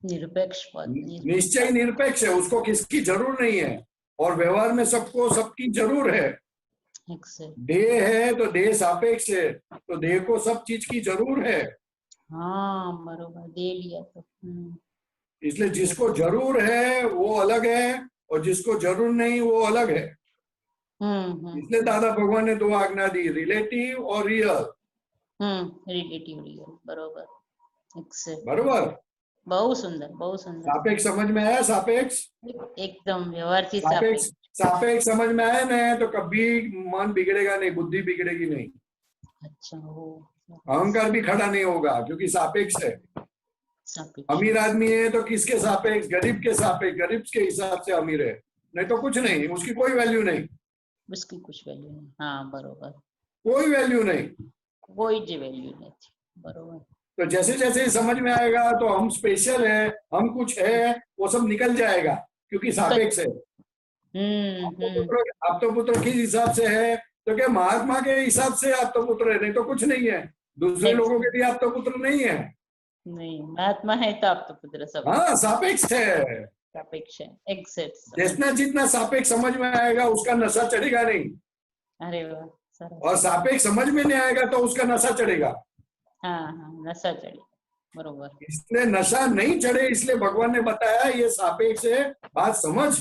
निरपेक्ष पद, निश्चय निरपेक्ष है, उसको किसकी जरूर नहीं है। और व्यवहार में सबको सबकी जरूर है। देह है तो देह सापेक्ष है, तो देह को सब चीज की जरूर है। हाँ बरोबर, दे लिया तो। इसलिए जिसको जरूर है वो अलग है और जिसको जरूर नहीं वो अलग है। इसलिए दादा भगवान ने दो आज्ञा दी, रिलेटिव और रियल। रिलेटिव रियल, बरोबर। बरोबर, बहुत सुंदर, बहुत सुंदर। सापेक्ष समझ में आया? सापेक्ष एकदम व्यवहार से सापेक्ष सापेक्ष समझ में आया ना, तो कभी मन बिगड़ेगा नहीं, बुद्धि बिगड़ेगी नहीं। अच्छा, हो अहंकार भी खड़ा नहीं होगा क्योंकि सापेक्ष है। अमीर आदमी है तो किसके सापेक्ष? गरीब के सापेक्ष, गरीब के हिसाब से अमीर है, नहीं तो कुछ नहीं, उसकी कोई वैल्यू नहीं। उसकी कुछ वैल्यू नहीं, हाँ बरोबर। कोई वैल्यू नहीं, कोई जी वैल्यू नहीं, बरोबर। तो जैसे जैसे समझ में आएगा तो हम स्पेशल है, हम कुछ है, वो सब निकल जाएगा क्योंकि सापेक्ष है। आप तो पुत्र किस हिसाब से है, तो क्या महात्मा के हिसाब से आप तो पुत्र है, नहीं तो कुछ नहीं है। दूसरे लोगों के लिए आप तो पुत्र नहीं है। नहीं, महात्मा है तो आप तो पुत्र सब। हाँ, सापेक्ष है, सापेक्ष है, एग्जैक्ट। जितना जितना सापेक्ष समझ में आएगा उसका नशा चढ़ेगा नहीं। अरे वाह, सरस। और सापेक्ष समझ में नहीं आएगा तो उसका नशा चढ़ेगा। हाँ, नशा चढ़े, बरोबर। इसलिए नशा नहीं चढ़े, इसलिए भगवान ने बताया ये सापेक्ष है, बात समझ।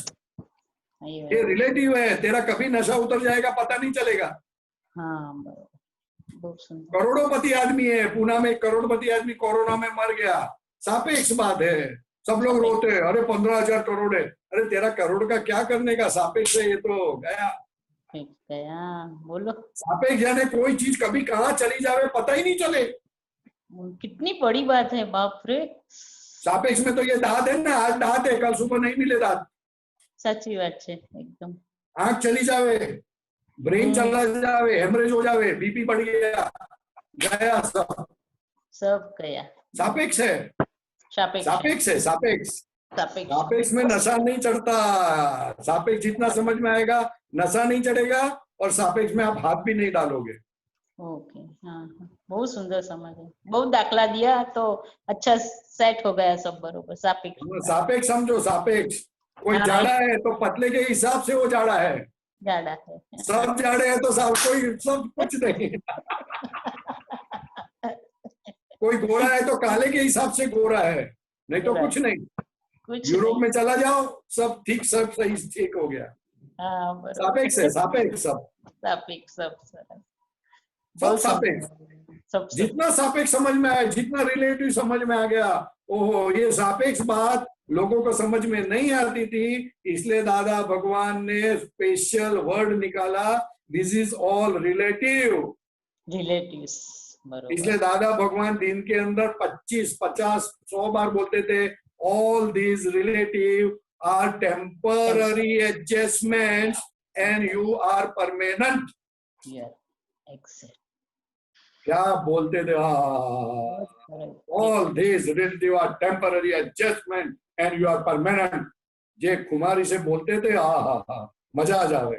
ये रिलेटिव है, तेरा कभी नशा उतर जाएगा पता नहीं चलेगा। हाँ बरोबर, बहुत सुंदर। करोड़पति आदमी है, पूना में करोड़पति आदमी कोरोना में मर गया, सापेक्ष बात है। सब लोग रोते हैं, अरे 15,000 करोड़ है। अरे तेरा करोड़ का क्या करने का, सापेक्ष है, ये तो गया बोलो। सापेक्ष जाने कोई चीज कभी कहाँ चली जावे पता ही नहीं चले। कितनी बड़ी बात है, बाप रे। सापेक्ष में तो ये दांत है ना, आज दांत है, कल सुबह नहीं मिले दांत। साची बात है एकदम। आंख चली जावे, ब्रेन चला जावे, हेमरेज हो जावे, बीपी बढ़ गया, गया सब गया। सापेक्ष है, सापेक्ष है, सापेक्ष में नशा नहीं चढ़ता। सापेक्ष जितना समझ में आएगा नशा नहीं चढ़ेगा, और सापेक्ष में आप हाथ भी नहीं डालोगे। ओके, हाँ, बहुत सुंदर समझ है, बहुत दाखला दिया तो अच्छा सेट हो गया सब बरोबर। सापेक्ष समझो, सापेक्ष। कोई जाड़ा है तो पतले के हिसाब से वो जाड़ा है, जाड़ा है। सब जाड़े हैं तो सब कोई सब कुछ नहीं। कोई गोरा है तो काले के हिसाब से गोरा है, नहीं तो कुछ नहीं। यूरोप में चला जाओ, सब ठीक, सब सही ठीक हो गया। सापेक्ष है, सापेक्ष सब, सापेक्ष सब सब सापेक्ष। जितना सापेक्ष समझ में आया, जितना रिलेटिव समझ में आ गया, ओहो, ये सापेक्ष बात लोगों को समझ में नहीं आती थी, इसलिए दादा भगवान ने स्पेशल वर्ड निकाला, this is all relative. Relatives, इसलिए दादा भगवान दिन के अंदर 25, 50, 100 बार बोलते थे, all these relative are temporary adjustments and you are permanent. क्या बोलते थे? All these relative are temporary adjustment and you are permanent. जे कुमारी से बोलते थे, मजा आ जावे।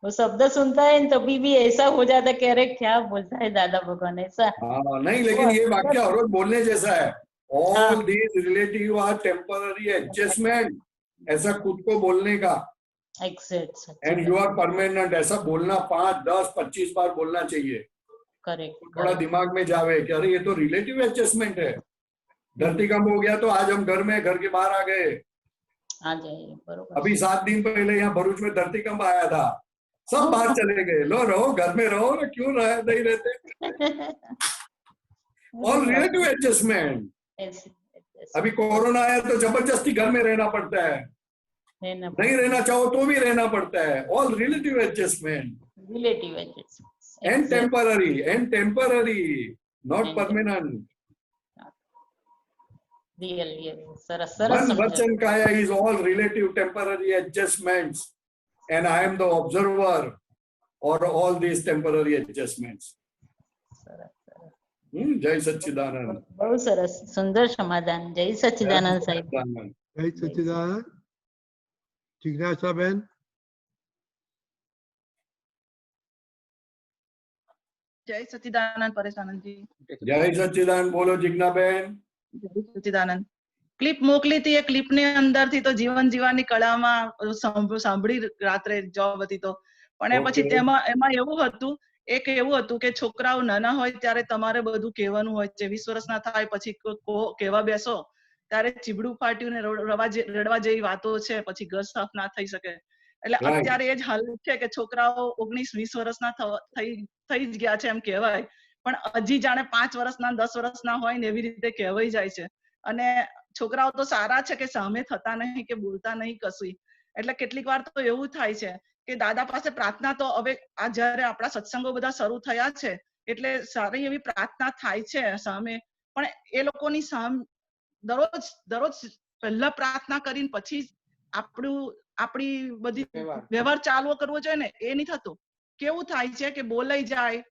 वो शब्द सुनता है तभी भी ऐसा हो जाता, कह रहे क्या बोलता है दादा भगवान ऐसा। हाँ, नहीं, लेकिन ये वाक्य और बोलने जैसा है, all these relative are temporary adjustment, ऐसा खुद को बोलने का। Exact and you are permanent, ऐसा बोलना 5, 10, 25 बार बोलना चाहिए। करेक्ट थोड़ा दिमाग में जावे कि अरे ये तो रिलेटिव एडजस्टमेंट है। धरतीकंप हो गया तो आज हम घर में, घर के बाहर आ गए। आ जाइए, बरोबर। अभी 7 दिन पहले यहाँ भरूच में धरतीकंप आया था, सब बाहर चले गए। लो रहो, घर में रहो ना, क्यों नहीं रहते। All relative adjustment. अभी कोरोना आया तो जबरदस्ती घर में रहना पड़ता है, नहीं रहना चाहो तो भी रहना पड़ता है। All relative adjustment, relative adjustment and temporary, not permanent. Real सरस सरस मन समझा। वचन काया is all relative temporary adjustments and I am the observer or all these temporary adjustments. जय सच्चिदानंद। बहुत सरस, सुंदर समाधान। जय सच्चिदानंद साहिब। जय सच्चिदानंद। जिज्ञासा बहन। जय सच्चिदानंद परेशानंद जी। जय सच्चिदानंद। बोलो जिज्ञा बहन। जय सच्चिदानंद। ક્લિપ મોકલી હતી, એ ક્લિપ ની અંદર થી તો જીવન જીવવાની કળામાં સાંભળી રાત્રે જોબ હતી તો, પણ એ પછી એમાં એવું હતું, એક એવું હતું કે છોકરાઓ નાના હોય ત્યારે તમારે બધું કહેવાનું હોય છે, 20 વર્ષના થાય પછી કહેવા બેસો ત્યારે ચીબડું ફાટ્યું ને રડવા જેવી વાતો છે, પછી ઘર સાફ ના થઈ શકે। એટલે અત્યારે એ જ હાલત છે કે છોકરાઓ 19-20 વર્ષના થઈ જ ગયા છે એમ કહેવાય, પણ હજી જાણે 5 વર્ષના 10 વર્ષના હોય ને એવી રીતે કહેવાઈ જાય છે। અને છોકરાઓ તો સારા છે કે સામે થતા નહીં કે બોલતા નહીં કશું। એટલે કેટલીક વાર તો એવું થાય છે કે દાદા પાસે પ્રાર્થના તો હવે આ જ્યારે આપણા સત્સંગો બધા શરૂ થયા છે એટલે સારી એવી પ્રાર્થના થાય છે સામે, પણ એ લોકોની દરરોજ પહેલા પ્રાર્થના કરીને પછી આપણી બધી વ્યવહાર ચાલુ કરવો જોઈએ ને, એ નહીં થતું। કેવું થાય છે કે બોલાઈ જાય,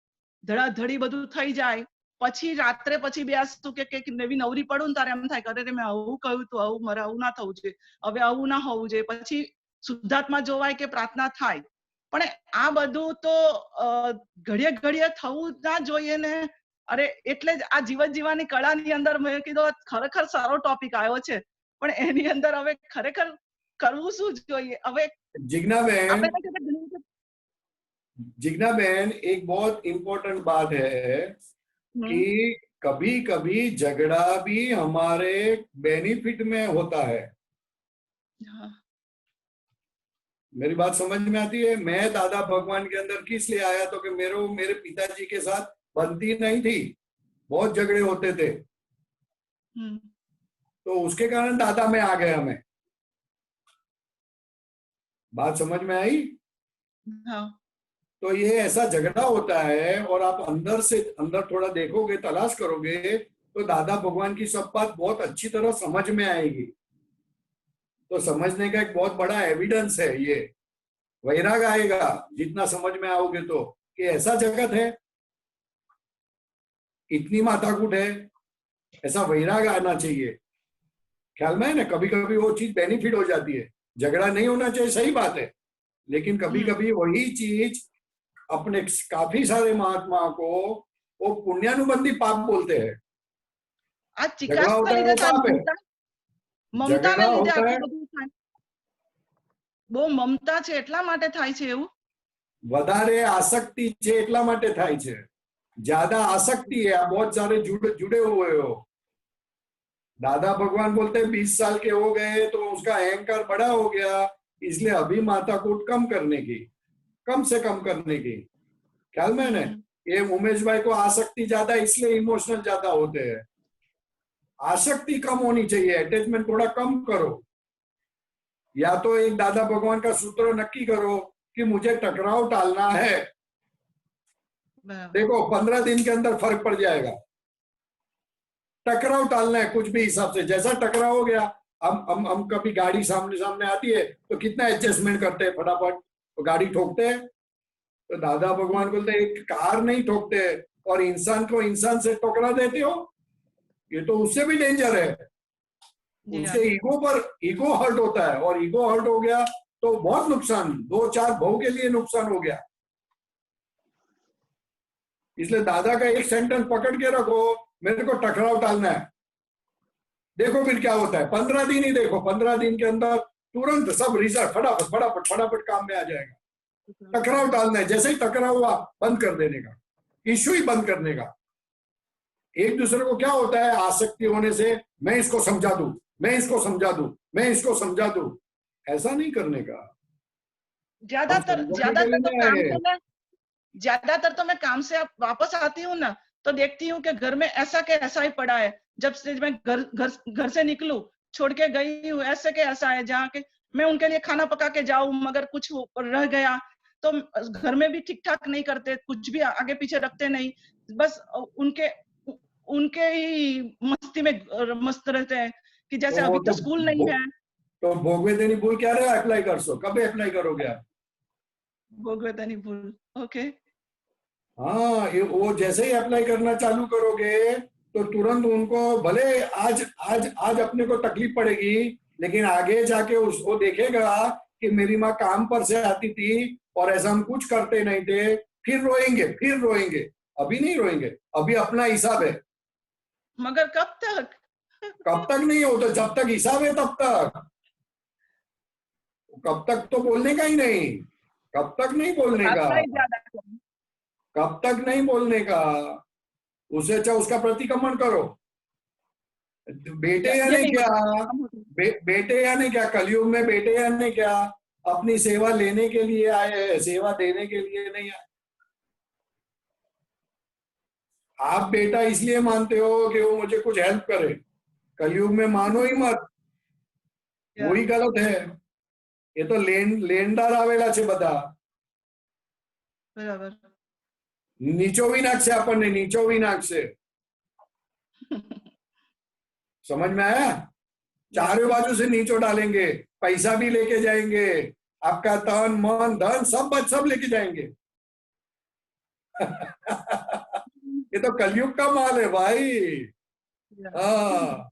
ધડાધડી બધું થઈ જાય, પછી રાત્રે પછી બેસતું કે નવી નવરી પડું ને તારે એમ થાય કે અરે મેં આવું કહ્યું તો આવું મારે આવું ના થવું જોઈએ, હવે આવું ના હોવું જોઈએ, પછી શુદ્ધાત્મા જોવાય કે પ્રાર્થના થાય, પણ આ બધું તો ઘડીએ ઘડીએ થવું ના જોઈએ ને। અરે એટલે જ આ જીવન જીવવાની કળાની અંદર મેં કીધું ખરેખર સારો ટોપિક આવ્યો છે, પણ એની અંદર હવે ખરેખર કરવું શું જોઈએ હવે। जिग्ना बहन, एक बहुत इम्पोर्टेंट बात है कि कभी कभी झगड़ा भी हमारे बेनिफिट में होता है। मेरी बात समझ में आती है? मैं दादा भगवान के अंदर किस लिए आया तो कि मेरे पिताजी के साथ बनती नहीं थी, बहुत झगड़े होते थे, तो उसके कारण दादा में आ गया मैं। बात समझ में आई? तो ये ऐसा झगड़ा होता है और आप अंदर से अंदर थोड़ा देखोगे, तलाश करोगे तो दादा भगवान की सब बात बहुत अच्छी तरह समझ में आएगी। तो समझने का एक बहुत बड़ा एविडेंस है ये, वैराग आएगा जितना समझ में आओगे तो, कि ऐसा जगत है, इतनी माथाकूट है, ऐसा वैराग आना चाहिए। ख्याल में है ना, कभी कभी वो चीज बेनिफिट हो जाती है। झगड़ा नहीं होना चाहिए, सही बात है, लेकिन कभी कभी वही चीज अपने काफी सारे महात्मा को वो पुण्यानुबंधी पाप बोलते हैं। झगड़ा होता है वो पाप है। झगड़ा होता है બહુ મમતા છે એટલા માટે થાય છે એવું। વધારે આસક્તિ છે એટલા માટે થાય છે। ज्यादा आसक्ति है, आप बहुत सारे जुड़े हुए हो। दादा भगवान बोलते हैं 20 साल के हो गए तो उसका अहंकार बड़ा हो गया, इसलिए अभी माथाकूट कम करने की, कम से कम करने की। ख्याल में है? ये उमेश भाई को आसक्ति ज्यादा इसलिए इमोशनल ज्यादा होते हैं। आसक्ति कम होनी चाहिए, अटैचमेंट थोड़ा कम करो। या तो एक दादा भगवान का सूत्र नक्की करो कि मुझे टकराव टालना है। देखो 15 दिन के अंदर फर्क पड़ जाएगा। टकराव टालना है कुछ भी हिसाब से। जैसा टकराव हो गया, हम कभी गाड़ी सामने सामने आती है तो कितना एडजस्टमेंट करते हैं, फटाफट तो गाड़ी ठोकते हैं। तो दादा भगवान बोलते हैं एक कार नहीं ठोकते और इंसान को इंसान से टकरा देते हो, ये तो उससे भी डेंजर है। उसके ईगो हर्ट होता है, और ईगो हर्ट हो गया तो बहुत नुकसान, 2-4 भाव के लिए नुकसान हो गया। इसलिए दादा का एक सेंटेंस पकड़ के रखो, मेरे को टकराव टालना है। देखो फिर क्या होता है। 15 दिन ही देखो, 15 दिन के अंदर तुरंत सब रिजल्ट फटाफट फटाफट फटाफट काम में आ जाएगा। टकराव डालना है, जैसे ही टकराव हुआ बंद कर देने का, इश्यू ही बंद करने का। एक दूसरे को क्या होता है आसक्ति होने से, मैं इसको समझा दूं, मैं इसको समझा दूं, मैं इसको समझा दूं, ऐसा नहीं करने का। ज्यादातर तो मैं काम से वापस आती हूँ ना, तो देखती हूँ कि घर में ऐसा के ऐसा ही पड़ा है। जब से मैं घर से निकलूं, छोड़ के गई हूँ, ऐसे के ऐसा है, जहाँ के मैं उनके लिए खाना पका के जाऊं मगर कुछ रह गया तो घर में भी ठीक ठाक नहीं करते, कुछ भी आगे पीछे रखते नहीं, बस उनके ही मस्ती में मस्त रहते हैं कि जैसे अभी तो स्कूल नहीं है। तो भोगवे देनी भूल क्या रहा, अप्लाई कर सो, कब अप्लाई करोगे आप? भोगवे देनी भूल, ओके। हाँ, वो जैसे ही अप्लाई करना चालू करोगे तो तुरंत उनको, भले आज अपने को तकलीफ पड़ेगी, लेकिन आगे जाके उसको देखेगा कि मेरी माँ काम पर से आती थी और ऐसा हम कुछ करते नहीं थे, फिर रोएंगे। अभी नहीं रोएंगे, अभी अपना हिसाब है। मगर कब तक नहीं हो, तो जब तक हिसाब है तब तक तो बोलने का ही नहीं, कब तक नहीं बोलने का, उससे अच्छा उसका प्रतिक्रमण करो। बेटे यानी क्या कलयुग में बेटे यानी क्या, अपनी सेवा लेने के लिए आए हैं, सेवा देने के लिए नहीं आए। आप बेटा इसलिए मानते हो कि वो मुझे कुछ हेल्प करे, कलयुग में मानो ही मत, वही गलत है। ये तो लेनदार आवेला छे बता, बराबर। नीचो विनाक से अपन ने, नीचो विनाक से, समझ में आया? चारों बाजू से नीचो डालेंगे, पैसा भी लेके जाएंगे, आपका तन मन धन सब लेके जाएंगे। ये तो कलयुग का माल है भाई। हाँ,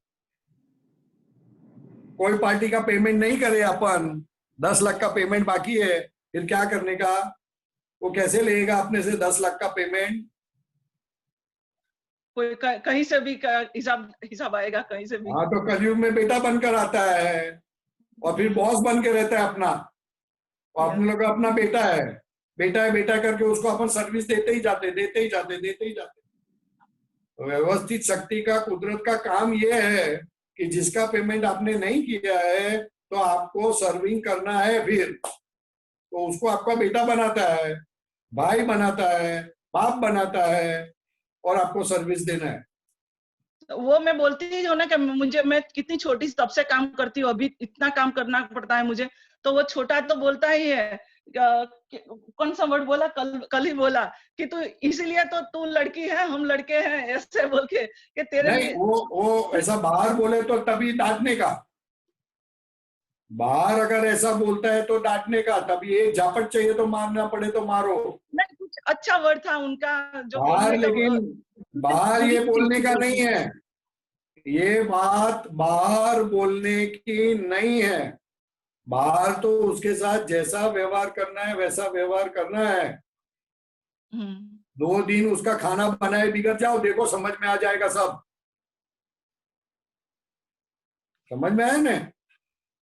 कोई पार्टी का पेमेंट नहीं करे अपन, 10 लाख का पेमेंट बाकी है, फिर क्या करने का? वो कैसे लेगा अपने से 10 लाख का पेमेंट? कोई कहीं से भी हिसाब आएगा, कहीं से भी। हाँ, तो कलयुग में बेटा बनकर आता है और फिर बॉस बन के रहता है अपना, और अपने लोग अपना बेटा है बेटा करके उसको अपन सर्विस देते ही जाते। तो व्यवस्थित शक्ति का, कुदरत का काम ये है कि जिसका पेमेंट आपने नहीं किया है तो आपको सर्विंग करना है, फिर तो उसको आपका बेटा बनाता है, भाई बनाता है, बाप बनाता है, और आपको सर्विस देना है। वो मैं बोलती हूँ ना कि मैं कितनी छोटी तब से काम करती हूँ, अभी इतना काम करना पड़ता है मुझे, तो वो छोटा तो बोलता ही है, कौन सा वर्ड बोला, कल ही बोला कि तू इसीलिए तो तू लड़की है, हम लड़के हैं, ऐसे बोल के कि तेरे नहीं, वो ऐसा बाहर बोले तो तभी डांटने का, बाहर अगर ऐसा बोलता है तो डांटने का, तभी एक झापट चाहिए तो मारना पड़े तो मारो। नहीं, कुछ अच्छा वर्ड था उनका जो बाहर, लेकिन बाहर ये बोलने का नहीं है, ये बात बाहर बोलने की नहीं है। बाहर तो उसके साथ जैसा व्यवहार करना है वैसा व्यवहार करना है। 2 दिन उसका खाना बनाए बिगड़ जाओ, देखो समझ में आ जाएगा सब, समझ में आया ना?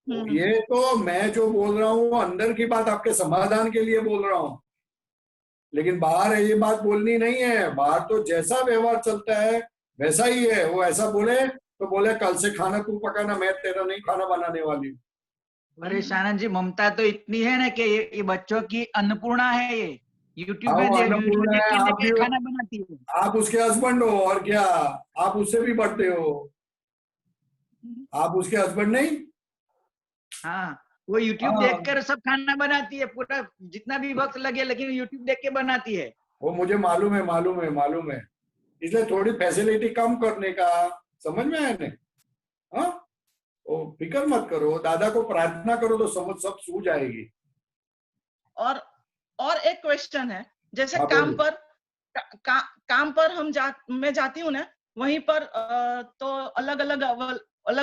ये तो मैं जो बोल रहा हूँ अंदर की बात, आपके समाधान के लिए बोल रहा हूँ, लेकिन बाहर ये बात बोलनी नहीं है। बाहर तो जैसा व्यवहार चलता है वैसा ही है। वो ऐसा बोले तो बोले कल से खाना तू पकाना, मैं तेरा नहीं खाना बनाने वाली हूँ। अरे शानन जी, ममता तो इतनी है ना कि ये बच्चों की अन्नपूर्णा है, ये यूट्यूब में खाना बनाती है। आप उसके हस्बैंड हो और क्या, आप उससे भी बढ़ते हो, आप उसके हस्बैंड नहीं? हाँ, वो यूट्यूब देखकर सब खाना बनाती है, पूरा जितना भी वक्त लगे, लेकिन यूट्यूब देख के बनाती है। वो मुझे मालूम है, इसलिए थोड़ी फैसिलिटी कम करने का, समझ में आया नहीं? हाँ, ओ फिक्र मत करो, दादा को प्रार्थना करो तो समझ सब सूझ जाएगी। और एक क्वेश्चन है, जैसे काम पर मैं जाती हूँ ना, वहीं पर तो अलग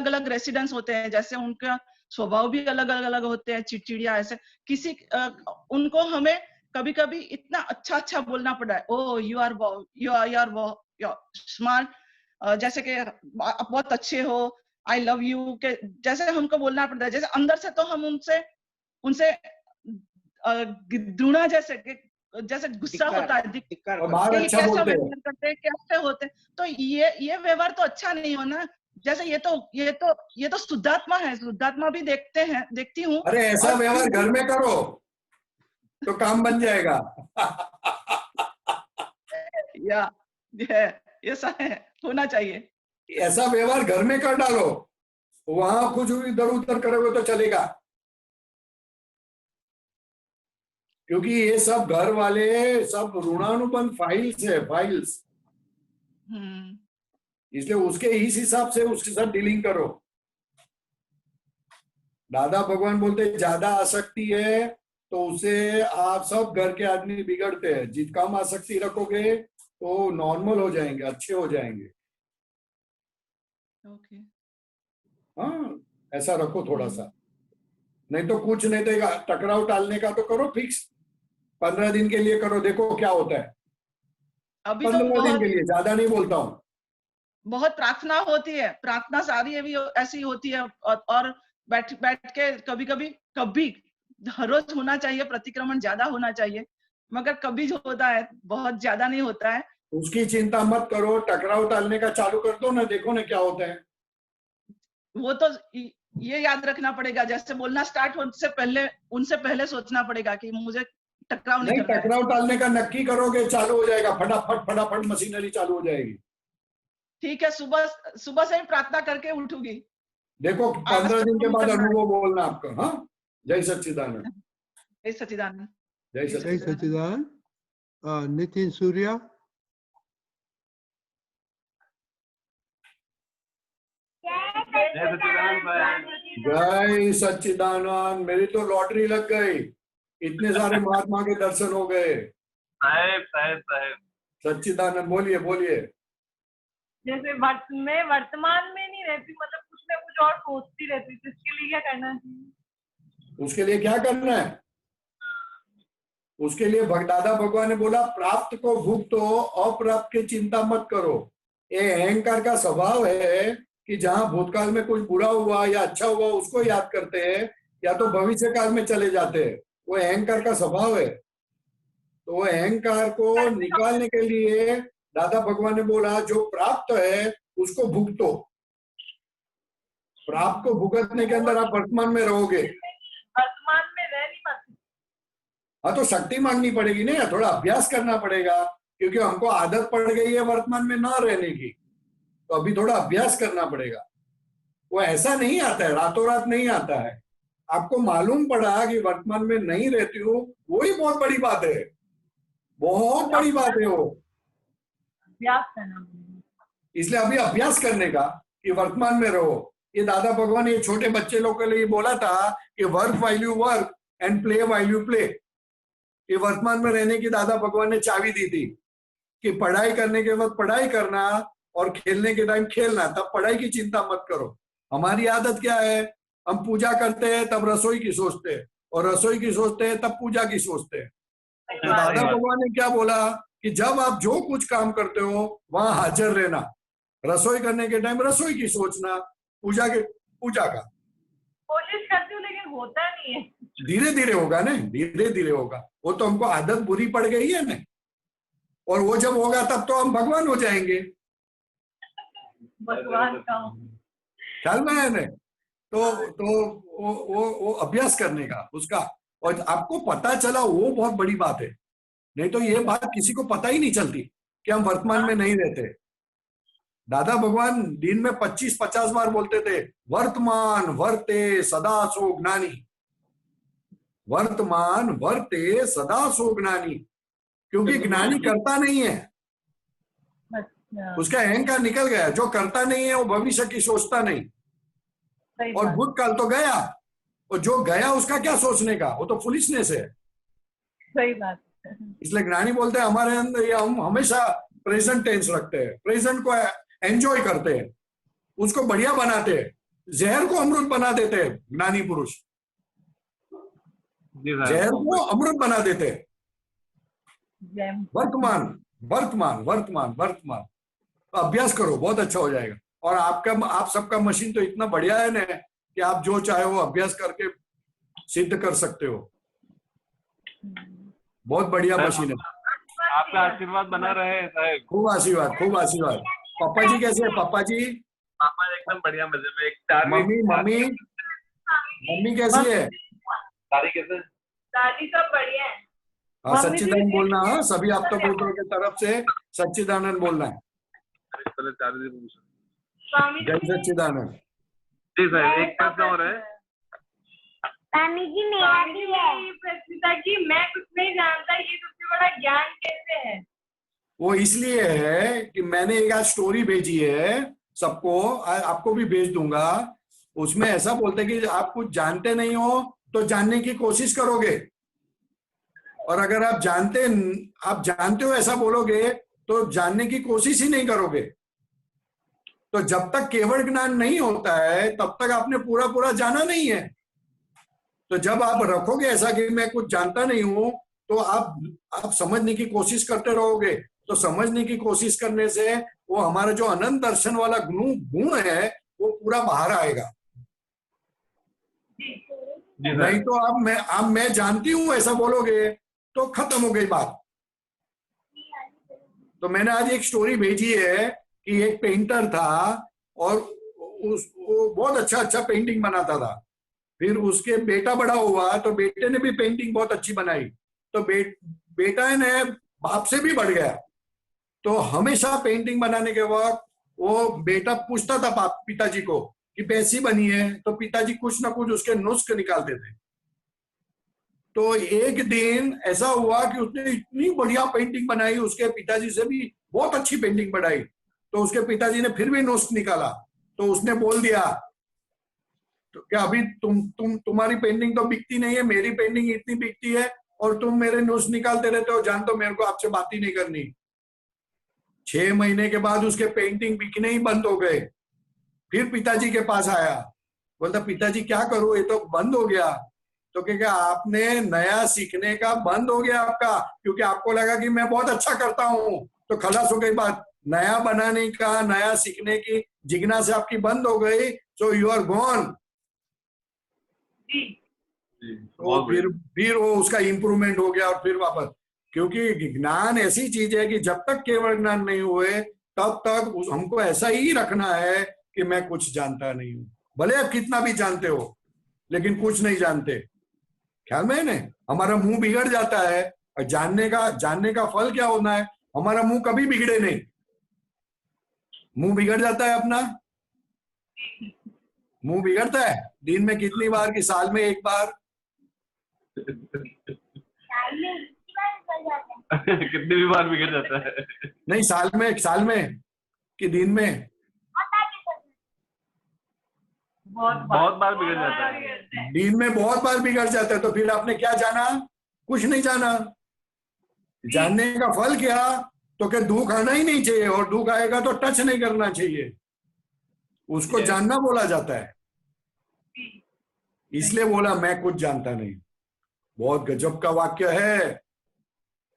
अलग रेसिडेंट्स होते हैं, जैसे उनका स्वभाव भी अलग अलग होते हैं, चिड़चिड़िया ऐसे, किसी उनको हमें कभी कभी इतना अच्छा बोलना पड़ा है, ओ यू आर स्मार्ट, जैसे कि आप बहुत अच्छे हो, आई लव यू के जैसे हमको बोलना पड़ता है, जैसे अंदर से तो हम उनसे उनसे द्रोणा जैसे गुस्सा होता है, बाहर अच्छा कैसे बोलते हैं। व्यवहार करते हैं, कैसे होते हैं, तो ये व्यवहार तो अच्छा नहीं हो ना। जैसे ये तो शुद्धात्मा है, शुद्धात्मा भी देखती हूँ। अरे ऐसा व्यवहार घर में करो तो काम बन जाएगा। या ऐसा है, होना चाहिए। ऐसा व्यवहार घर में कर डालो, वहां कुछ इधर उधर करोगे तो चलेगा, क्योंकि ये सब घर वाले सब ऋणानुबंध फाइल्स है, फाइल्स। इसलिए उसके इस हिसाब से उसके साथ डीलिंग करो। दादा भगवान बोलते ज्यादा आसक्ति है तो उसे आप सब घर के आदमी बिगड़ते हैं। जित कम आसक्ति रखोगे तो नॉर्मल हो जाएंगे, अच्छे हो जाएंगे। हाँ, ऐसा रखो थोड़ा सा, नहीं तो कुछ नहीं तो टकराव टालने का तो करो फिक्स, 15 दिन के लिए करो, देखो क्या होता है। अभी तो 15 दिन के लिए, ज्यादा नहीं बोलता हूँ। बहुत प्रार्थना होती है, प्रार्थना सारी भी ऐसी होती है, और बैठ के कभी हर रोज होना चाहिए, प्रतिक्रमण ज्यादा होना चाहिए, मगर कभी जो होता है बहुत ज्यादा नहीं होता है। उसकी चिंता मत करो, टकराव टालने का चालू कर दो ना, देखो ना क्या होता है। वो तो ये याद रखना पड़ेगा, जैसे बोलना स्टार्ट होने से पहले उनसे पहले सोचना पड़ेगा कि मुझे टकराव नहीं करना है। टकराव टालने का नक्की करोगे, चालू हो जाएगा, फटाफट मशीनरी चालू हो जाएगी। ठीक है, सुबह से ही प्रार्थना करके उठूंगी। देखो 15 दिन के बाद अनुभव बोलना आपका। हाँ, जय सच्चिदानंद। जय सच्चिदानंद। जय सच्चिदानंद। नितिन सूर्या। जय सच्चिदानंद। मेरी तो लॉटरी लग गई, इतने सारे महात्मा के दर्शन हो गए। साहेब सच्चिदानंद बोलिए। जैसे मैं वर्तमान में नहीं रहती, मतलब कुछ ना कुछ और सोचती रहती, तो इसके लिए क्या करना चाहिए? उसके लिए क्या करना है? उसके लिए दादा भगवान ने बोला प्राप्त को भुगतो, अप्राप्त की चिंता मत करो। ये अहंकार का स्वभाव है कि जहां भूतकाल में कुछ बुरा हुआ या अच्छा हुआ उसको याद करते हैं, या तो भविष्य काल में चले जाते हैं। वो अहंकार का स्वभाव है। तो वो अहंकार को निकालने के लिए दादा भगवान ने बोला जो प्राप्त है उसको भुगतो। प्राप्त को भुगतने के अंदर आप वर्तमान में रहोगे। वर्तमान में रह नहीं पाती। हाँ, तो शक्ति मांगनी पड़ेगी ना, थोड़ा अभ्यास करना पड़ेगा, क्योंकि हमको आदत पड़ गई है वर्तमान में ना रहने की, तो अभी थोड़ा अभ्यास करना पड़ेगा। वो ऐसा नहीं आता है, रातों रात नहीं आता है। आपको मालूम पड़ा कि वर्तमान में नहीं रहती हूँ, वही बहुत बड़ी बात है, बहुत बड़ी बात है वो। अभ्यास करना, इसलिए अभी अभ्यास करने का कि वर्तमान में रहो। ये दादा भगवान ने छोटे बच्चे लोग के लिए बोला था कि work while you work and play while you play. ये वर्तमान में रहने की दादा भगवान ने चाबी दी थी कि पढ़ाई करने के वक्त पढ़ाई करना और खेलने के टाइम खेलना, तब पढ़ाई की चिंता मत करो। हमारी आदत क्या है, हम पूजा करते हैं तब रसोई की सोचते हैं, और रसोई की सोचते हैं तब पूजा की सोचते हैं। तो दादा भगवान ने क्या बोला कि जब आप जो कुछ काम करते हो वहां हाजिर रहना। रसोई करने के टाइम रसोई की सोचना, पूजा का कोशिश करती हूँ लेकिन होता नहीं है। धीरे धीरे होगा ना, धीरे धीरे होगा। वो तो हमको आदत बुरी पड़ गई है ना, और वो जब होगा तब तो हम भगवान हो जाएंगे। भगवान का ख्याल में है ना? तो वो अभ्यास करने का उसका, और आपको पता चला वो बहुत बड़ी बात है। नहीं तो ये बात किसी को पता ही नहीं चलती कि हम वर्तमान में नहीं रहते। दादा भगवान दिन में 25-50 बार बोलते थे वर्तमान वर्ते सदा सो ज्ञानी, वर्तमान वर्ते सदा सो ज्ञानी। क्योंकि ज्ञानी करता नहीं है, उसका अहंकार निकल गया। जो करता नहीं है वो भविष्य की सोचता नहीं, और भूतकाल तो गया, और जो गया उसका क्या सोचने का, वो तो फुलिशनेस है। सही बात। इसलिए ज्ञानी बोलते हैं हमारे अंदर हम हमेशा प्रेजेंट टेंस रखते हैं, प्रेजेंट को एंजॉय करते हैं, उसको बढ़िया बनाते हैं, जहर को अमृत बना देते हैं। ज्ञानी पुरुष जहर को अमृत बना देते हैं। वर्तमान वर्तमान वर्तमान वर्तमान। तो अभ्यास करो, बहुत अच्छा हो जाएगा। और आप सबका मशीन तो इतना बढ़िया है ना कि आप जो चाहे वो अभ्यास करके सिद्ध कर सकते हो। बहुत बढ़िया मशीन है। आपका आशीर्वाद बना रहे साहब। खूब आशीर्वाद, खूब आशीर्वाद। पापा जी कैसे है? पापा जी पापा एकदम बढ़िया मजे में। एक 4वीं मम्मी कैसी है? दादी कैसे? दादी सब बढ़िया है। हाँ, सच्चिदानंद बोलना। हाँ, सभी आप तो पुत्रों की तरफ से सच्चिदानंद बोलना है। जय सच्चिदानंद। जी सर, एक प्रश्न और है। स्वामी जी मेरा भी है। पिता जी मैं कुछ नहीं जानता, ये सबसे बड़ा ज्ञान कैसे है? वो इसलिए है कि मैंने एक आज स्टोरी भेजी है सबको, आपको भी भेज दूंगा। उसमें ऐसा बोलते हैं कि आप कुछ जानते नहीं हो तो जानने की कोशिश करोगे, और अगर आप जानते हो ऐसा बोलोगे तो जानने की कोशिश ही नहीं करोगे। तो जब तक केवल ज्ञान नहीं होता है तब तक आपने पूरा जाना नहीं है। तो जब आप रखोगे ऐसा कि मैं कुछ जानता नहीं हूं, तो आप समझने की कोशिश करते रहोगे। तो समझने की कोशिश करने से वो हमारा जो अनंत दर्शन वाला गुण है वो पूरा बाहर आएगा। नहीं तो आप मैं जानती हूं ऐसा बोलोगे तो खत्म हो गई बात। तो मैंने आज एक स्टोरी भेजी है कि एक पेंटर था और वो बहुत अच्छा पेंटिंग बनाता था। फिर उसके बेटा बड़ा हुआ तो बेटे ने भी पेंटिंग बहुत अच्छी बनाई। तो बेटा ने बाप से भी बढ़ गया। तो हमेशा पेंटिंग बनाने के वक्त वो बेटा पूछता था पिताजी को कि कैसी बनी है, तो पिताजी कुछ ना कुछ उसके नुस्खे निकालते थे। तो एक दिन ऐसा हुआ कि उसने इतनी बढ़िया पेंटिंग बनाई, उसके पिताजी से भी बहुत अच्छी पेंटिंग बनाई। तो उसके पिताजी ने फिर भी नुस्ख निकाला। तो उसने बोल दिया तो क्या अभी तुम्हारी पेंटिंग तो बिकती नहीं है, मेरी पेंटिंग इतनी बिकती है और तुम मेरे नुस्ख निकालते रहते हो, जान तो मेरे को आपसे बात ही नहीं करनी। 6 महीने के बाद उसके पेंटिंग बिकने ही बंद हो गए। फिर पिताजी के पास आया, बोलता पिताजी क्या करूं, ये तो बंद हो गया। तो क्या आपने नया सीखने का बंद हो गया आपका, क्योंकि आपको लगा कि मैं बहुत अच्छा करता हूं तो खलास हो गई बात। नया बनाने का, नया सीखने की जिज्ञासा आपकी बंद हो गई, सो यू आर गॉन। तो फिर वो उसका इंप्रूवमेंट हो गया और फिर वापस। क्योंकि ज्ञान ऐसी चीज है कि जब तक केवल ज्ञान नहीं हुए तब तक हमको ऐसा ही रखना है कि मैं कुछ जानता नहीं हूं। भले आप कितना भी जानते हो लेकिन कुछ नहीं जानते। ख्याल में है ना, हमारा मुंह बिगड़ जाता है और जानने का फल क्या होना है, हमारा मुंह कभी बिगड़े नहीं। मुंह बिगड़ जाता है अपना, मुंह बिगड़ता है दिन में कितनी बार कि साल में एक बार? कितनी भी बार बिगड़ जाता है? नहीं, साल में कि दिन में? बहुत बार बिगड़ जाता है। दिन में बहुत बार बिगड़ जाता है। तो फिर आपने क्या जाना? कुछ नहीं जाना। जानने का फल क्या? तो क्या दुख आना ही नहीं चाहिए, और दुख आएगा तो टच नहीं करना चाहिए। उसको जानना बोला जाता है। इसलिए बोला मैं कुछ जानता नहीं। बहुत गजब का वाक्य है।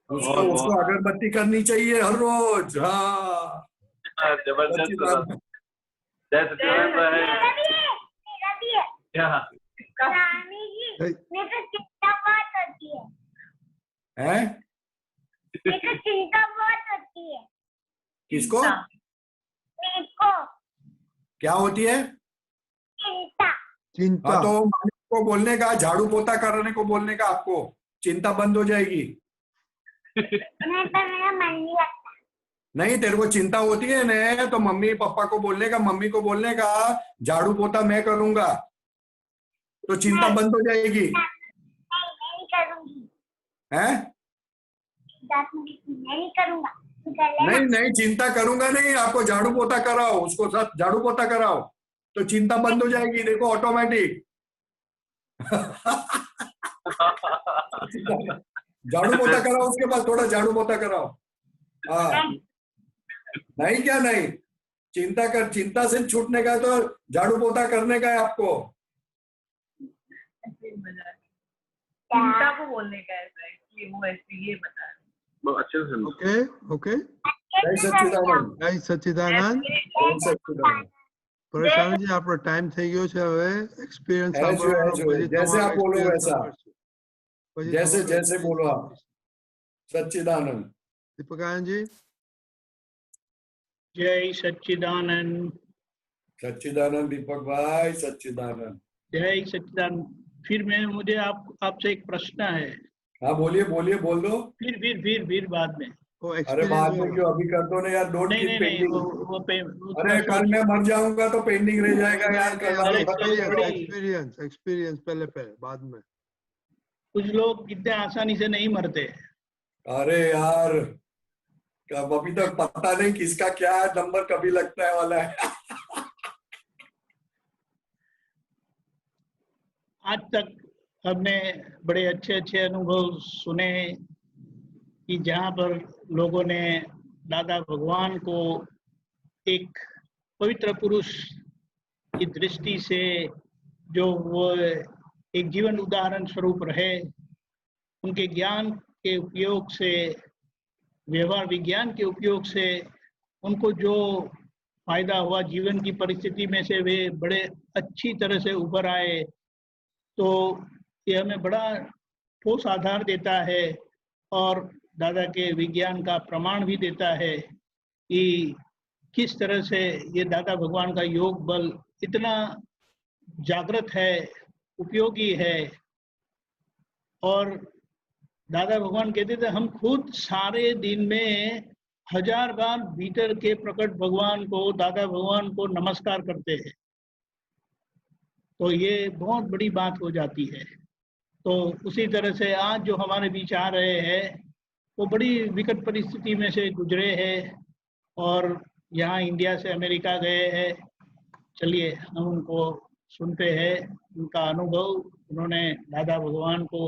उसको अगरबत्ती करनी चाहिए हर रोज। हाँ, जबरदस्त। जय सच्चिदानंद। क्या चिंता बहुत होती है। चिंता बहुत होती है। किसको? क्या होती है? चिंता। हाँ, तो मम्मी को बोलने का, झाड़ू पोता करने को बोलने का, आपको चिंता बंद हो जाएगी। नहीं, पर मेरा मन नहीं लगता। नहीं, तेरे को चिंता होती है ना, तो मम्मी पापा को बोलने का, मम्मी को बोलने का झाड़ू पोता मैं करूंगा, तो चिंता बंद हो जाएगी। नहीं करूंगी। हैं? नहीं करूंगा। नहीं, चिंता करूंगा नहीं, आपको झाड़ू पोता कराओ, उसको साथ झाड़ू पोता कराओ तो चिंता बंद हो जाएगी। देखो ऑटोमेटिक। झाड़ू पोता कराओ, उसके बाद थोड़ा झाड़ू पोता कराओ। हाँ, नहीं क्या नहीं, चिंता से छूटने का तो झाड़ू पोता करने का है आपको। चिंता को बोलने का ऐसा है कि वो ऐसे ये बता रहे। अच्छे से। ओके। जय सच्चिदानंद। जय सच्चिदानंद। जय सच्चिदानंद। પરેશાન જી આપણો ટાઈમ થઈ ગયો છે હવે એક્સપિરિયન્સ जैसे आप बोलो वैसा जैसे जैसे बोलो आप सच्चिदानंद दीपकानंद जी जय सच्चिदानंद सच्चिदानंद दीपक भाई सच्चिदानंद जय सच्चिदानंद। फिर मैं मुझे आपसे एक प्रश्न है। हाँ बोलिए बोलिए बोल दो। फिर बाद में। अरे बाद में क्यों, अभी कर दो ना यार। Don't keep pending. अरे कल मैं मर जाऊंगा तो पेंडिंग रह जाएगा यार। एक्सपीरियंस पहले बाद में। कुछ लोग कितने आसानी से नहीं मरते। अरे यार अभी तक पता नहीं किसका क्या नंबर कभी लगता है वाला है। आज तक हमने बड़े अच्छे अच्छे अनुभव सुने कि जहाँ पर लोगों ने दादा भगवान को एक पवित्र पुरुष की दृष्टि से जो वो एक जीवन उदाहरण स्वरूप रहे, उनके ज्ञान के उपयोग से, व्यवहार विज्ञान के उपयोग से उनको जो फायदा हुआ जीवन की परिस्थिति में से वे बड़े अच्छी तरह से उभर आए, तो ये हमें बड़ा ठोस आधार देता है और दादा के विज्ञान का प्रमाण भी देता है कि किस तरह से ये दादा भगवान का योग बल इतना जागृत है, उपयोगी है। और दादा भगवान कहते थे हम खुद सारे दिन में 1000 बार भीतर के प्रकट भगवान को, दादा भगवान को नमस्कार करते हैं। तो ये बहुत बड़ी बात हो जाती है। तो उसी तरह से आज जो हमारे बीच आ रहे हैं वो बड़ी विकट परिस्थिति में से गुजरे हैं और यहाँ इंडिया से अमेरिका गए हैं। चलिए हम उनको सुनते हैं, उनका अनुभव, उन्होंने दादा भगवान को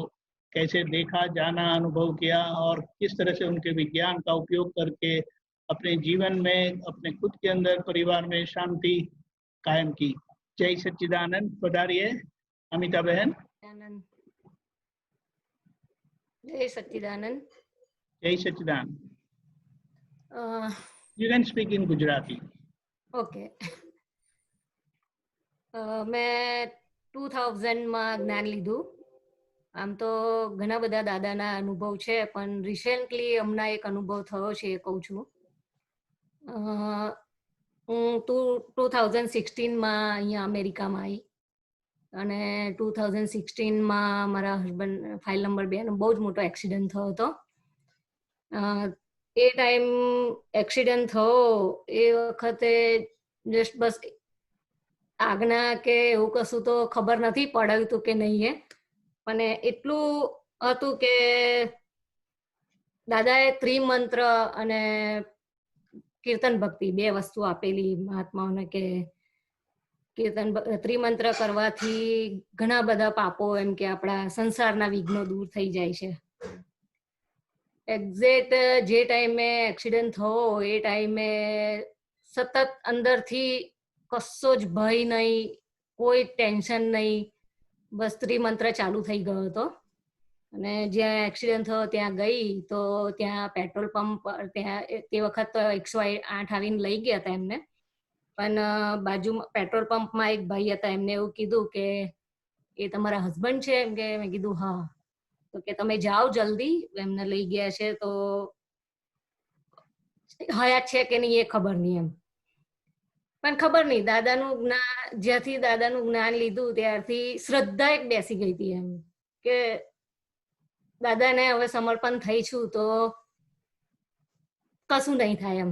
कैसे देखा, जाना, अनुभव किया और किस तरह से उनके विज्ञान का उपयोग करके अपने जीवन में, अपने खुद के अंदर, परिवार में शांति कायम की। जय सच्चिदानंद। पधारिए अमिता बहन। जय सच्चिदानंद। जय सच्चिदानंद। You can speak in Gujarati. Okay. મેં 2000 માં જ્ઞાન લીધું. આમ તો ઘણા બધા દાદાના અનુભવ છે, પણ રિસેન્ટલી હમણાં એક અનુભવ થયો છે એ કહું છું. હું 2016 માં અહીંયા અમેરિકામાં આવી અને 2016 માં મારા હસબન્ડ ફાઇલ નંબર 2 નો બહુ જ મોટો એક્સિડન્ટ થયો હતો. એ ટાઈમ એક્સિડન્ટ થયો એ વખતે જસ્ટ બસ આજ્ઞા કે એવું કશું તો ખબર નથી પડાવ્યું હતું કે નહીં એ, પણ એટલું હતું કે દાદાએ ત્રિમંત્ર અને કીર્તન ભક્તિ 2 વસ્તુ આપેલી મહાત્માઓને કે કીર્તન ત્રિમંત્ર કરવાથી ઘણા બધા પાપો એમ કે આપણા સંસારના વિઘ્નો દૂર થઈ જાય છે. એક્ઝેક્ટ જે ટાઈમે એક્સિડન્ટ થયો એ ટાઈમે સતત અંદરથી કશો જ ભય નહીં, કોઈ ટેન્શન નહીં, બસ ત્રિમંત્ર ચાલુ થઈ ગયો હતો. અને જ્યાં એક્સિડન્ટ થયો ત્યાં ગઈ તો ત્યાં પેટ્રોલ પંપ, ત્યાં તે વખત તો 108 આવીને લઈ ગયા હતા એમને, પણ બાજુમાં પેટ્રોલ પંપમાં એક ભાઈ હતા, એમને એવું કીધું કે એ તમારા હસબન્ડ છે એમ કે. મેં કીધું હા. તો કે તમે જાઓ જલ્દી, એમને લઈ ગયા છે તો હયાત છે કે નહીં એ ખબર નહીં એમ. પણ ખબર નહીં, દાદાનું જ્ઞાન, જ્યાંથી દાદાનું જ્ઞાન લીધું ત્યારથી શ્રદ્ધા એક બેસી ગઈ હતી એમ કે દાદાને હવે સમર્પણ થઈ છું તો કશું નહીં થાય એમ.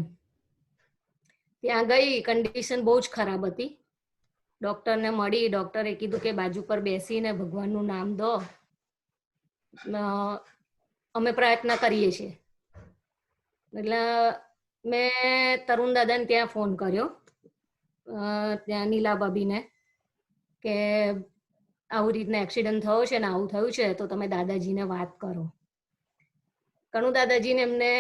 ત્યાં ગઈ, કન્ડિશન બહુ જ ખરાબ હતી. ડોક્ટરને મળી, ડોક્ટરે કીધું કે બાજુ પર બેસીને ભગવાનનું નામ દો, અમે પ્રયત્ન કરીએ છીએ. એટલે મેં તરુણ દાદાને ત્યાં ફોન કર્યો, ત્યાં નીલા ભાભીને, કે આવું રીતના એક્સિડન્ટ થયો છે ને આવું થયું છે તો તમે દાદાજીને વાત કરો. કણુ દાદાજીને એમને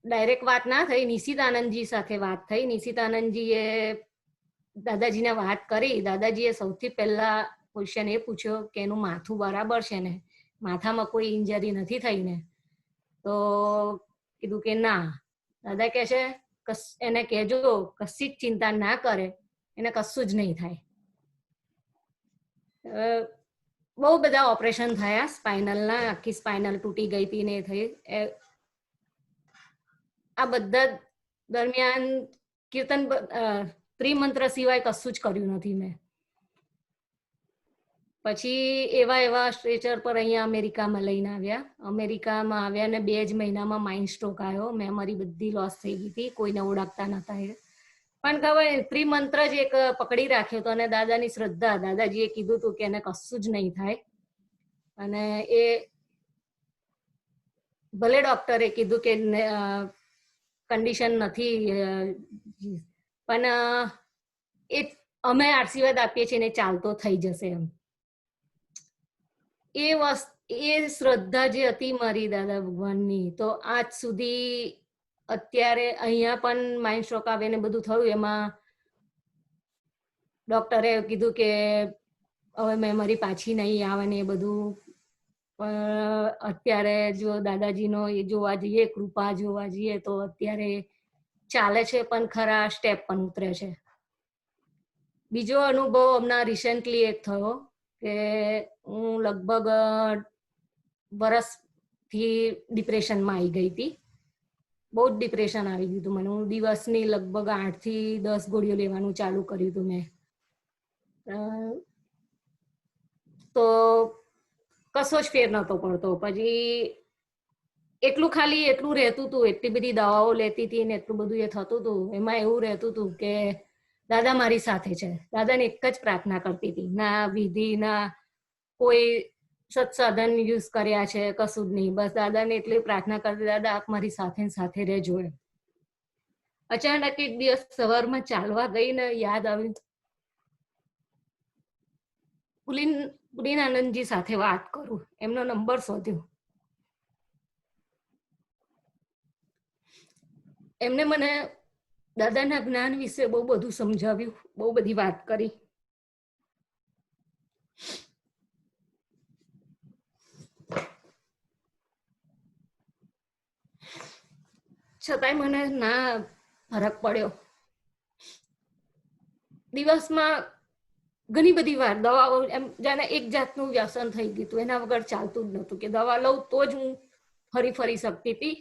ડાયરેક્ટ વાત ના થઈ, નિશિત આનંદજી સાથે વાત થઈ. નિશિત આનંદજીએ દાદાજીને વાત કરી. દાદાજીએ સૌથી પહેલા ક્વેશ્ચન એ પૂછ્યો કે એનું માથું બરાબર છે ને, માથામાં કોઈ ઇન્જરી નથી થઈ ને? તો કીધું કે ના. દાદા કહે છે એને કહેજો કશી જ ચિંતા ના કરે, એને કશું જ નહીં થાય. બહુ બધા ઓપરેશન થયા સ્પાઇનલના, આખી સ્પાઇનલ તૂટી ગઈ હતી ને થઈ. આ બધા દરમિયાન કીર્તન ત્રિમંત્ર સિવાય કશું જ કર્યું નથી મેં. પછી એવા સ્ટ્રેચર પર અહીંયા અમેરિકામાં લઈને આવ્યા. અમેરિકામાં આવ્યા ને 2 જ મહિનામાં માઇન્ડ સ્ટ્રોક આવ્યો. મેમરી બધી લોસ થઈ ગઈ હતી, કોઈને ઓળખતા નતા. પણ ખબર ત્રિમંત્ર જ એક પકડી રાખ્યો હતો અને દાદાની શ્રદ્ધા. દાદાજીએ કીધું હતું કે એને કશું જ નહીં થાય. અને એ ભલે ડોક્ટરે કીધું કે કન્ડિશન નથી, પણ એ અમે આશીર્વાદ આપીએ છીએ ને ચાલતો થઈ જશે એમ. એ શ્રદ્ધા જે હતી મારી દાદા ભગવાનની, તો આજ સુધી અત્યારે અહીંયા પણ માઇન્ડ સ્ટ્રોક આવે ને બધું થયું, એમાં ડોક્ટરે કીધું કે હવે મેમરી પાછી નહીં આવે ને એ બધું. પણ અત્યારે જો દાદાજીનો એ જોવા જઈએ, કૃપા જોવા જઈએ, તો અત્યારે ચાલે છે પણ ખરા, સ્ટેપ પણ ઉતરે છે. બીજો અનુભવ હમણાં રિસેન્ટલી એક થયો કે હું લગભગ વર્ષથી ડિપ્રેશનમાં આવી ગઈ હતી. બહુ જ ડિપ્રેશન આવી ગયું હતું મને. હું દિવસની લગભગ 8 થી 10 ગોળીઓ લેવાનું ચાલુ કર્યું હતું મેં. તો કશો જ ફેર નતો પડતો. પછી એટલું રહેતું હતું, એટલી બધી દવાઓ લેતી હતી ને એટલું બધું એ થતું હતું. એમાં એવું રહેતું હતું કે દાદા મારી સાથે છે. દાદાને એક જ પ્રાર્થના કરતી હતી, ના વિધિ ના કોઈ સત્સાધન યુઝ કર્યા છે, કશું જ નહીં. બસ દાદાને એટલી પ્રાર્થના કરતી, દાદા આપ મારી સાથે સાથે રહેજો એમ. અચાનક એક દિવસ સવારમાં ચાલવા ગઈ ને યાદ આવ્યું, પુલિન આનંદજી સાથે વાત કરું. એમનો નંબર શોધ્યો. એમને મને દાદાના જ્ઞાન વિશે બહુ બધું સમજાવ્યું, બહુ બધી વાત કરી. છતાંય મને ના ફરક પડ્યો. દિવસમાં ઘણી બધી વાર દવાઓ, એમ જાણે એક જાતનું વ્યસન થઈ ગયું હતું. એના વગર ચાલતું જ નહોતું કે દવા લઉં તો જ હું ફરી શકતી હતી.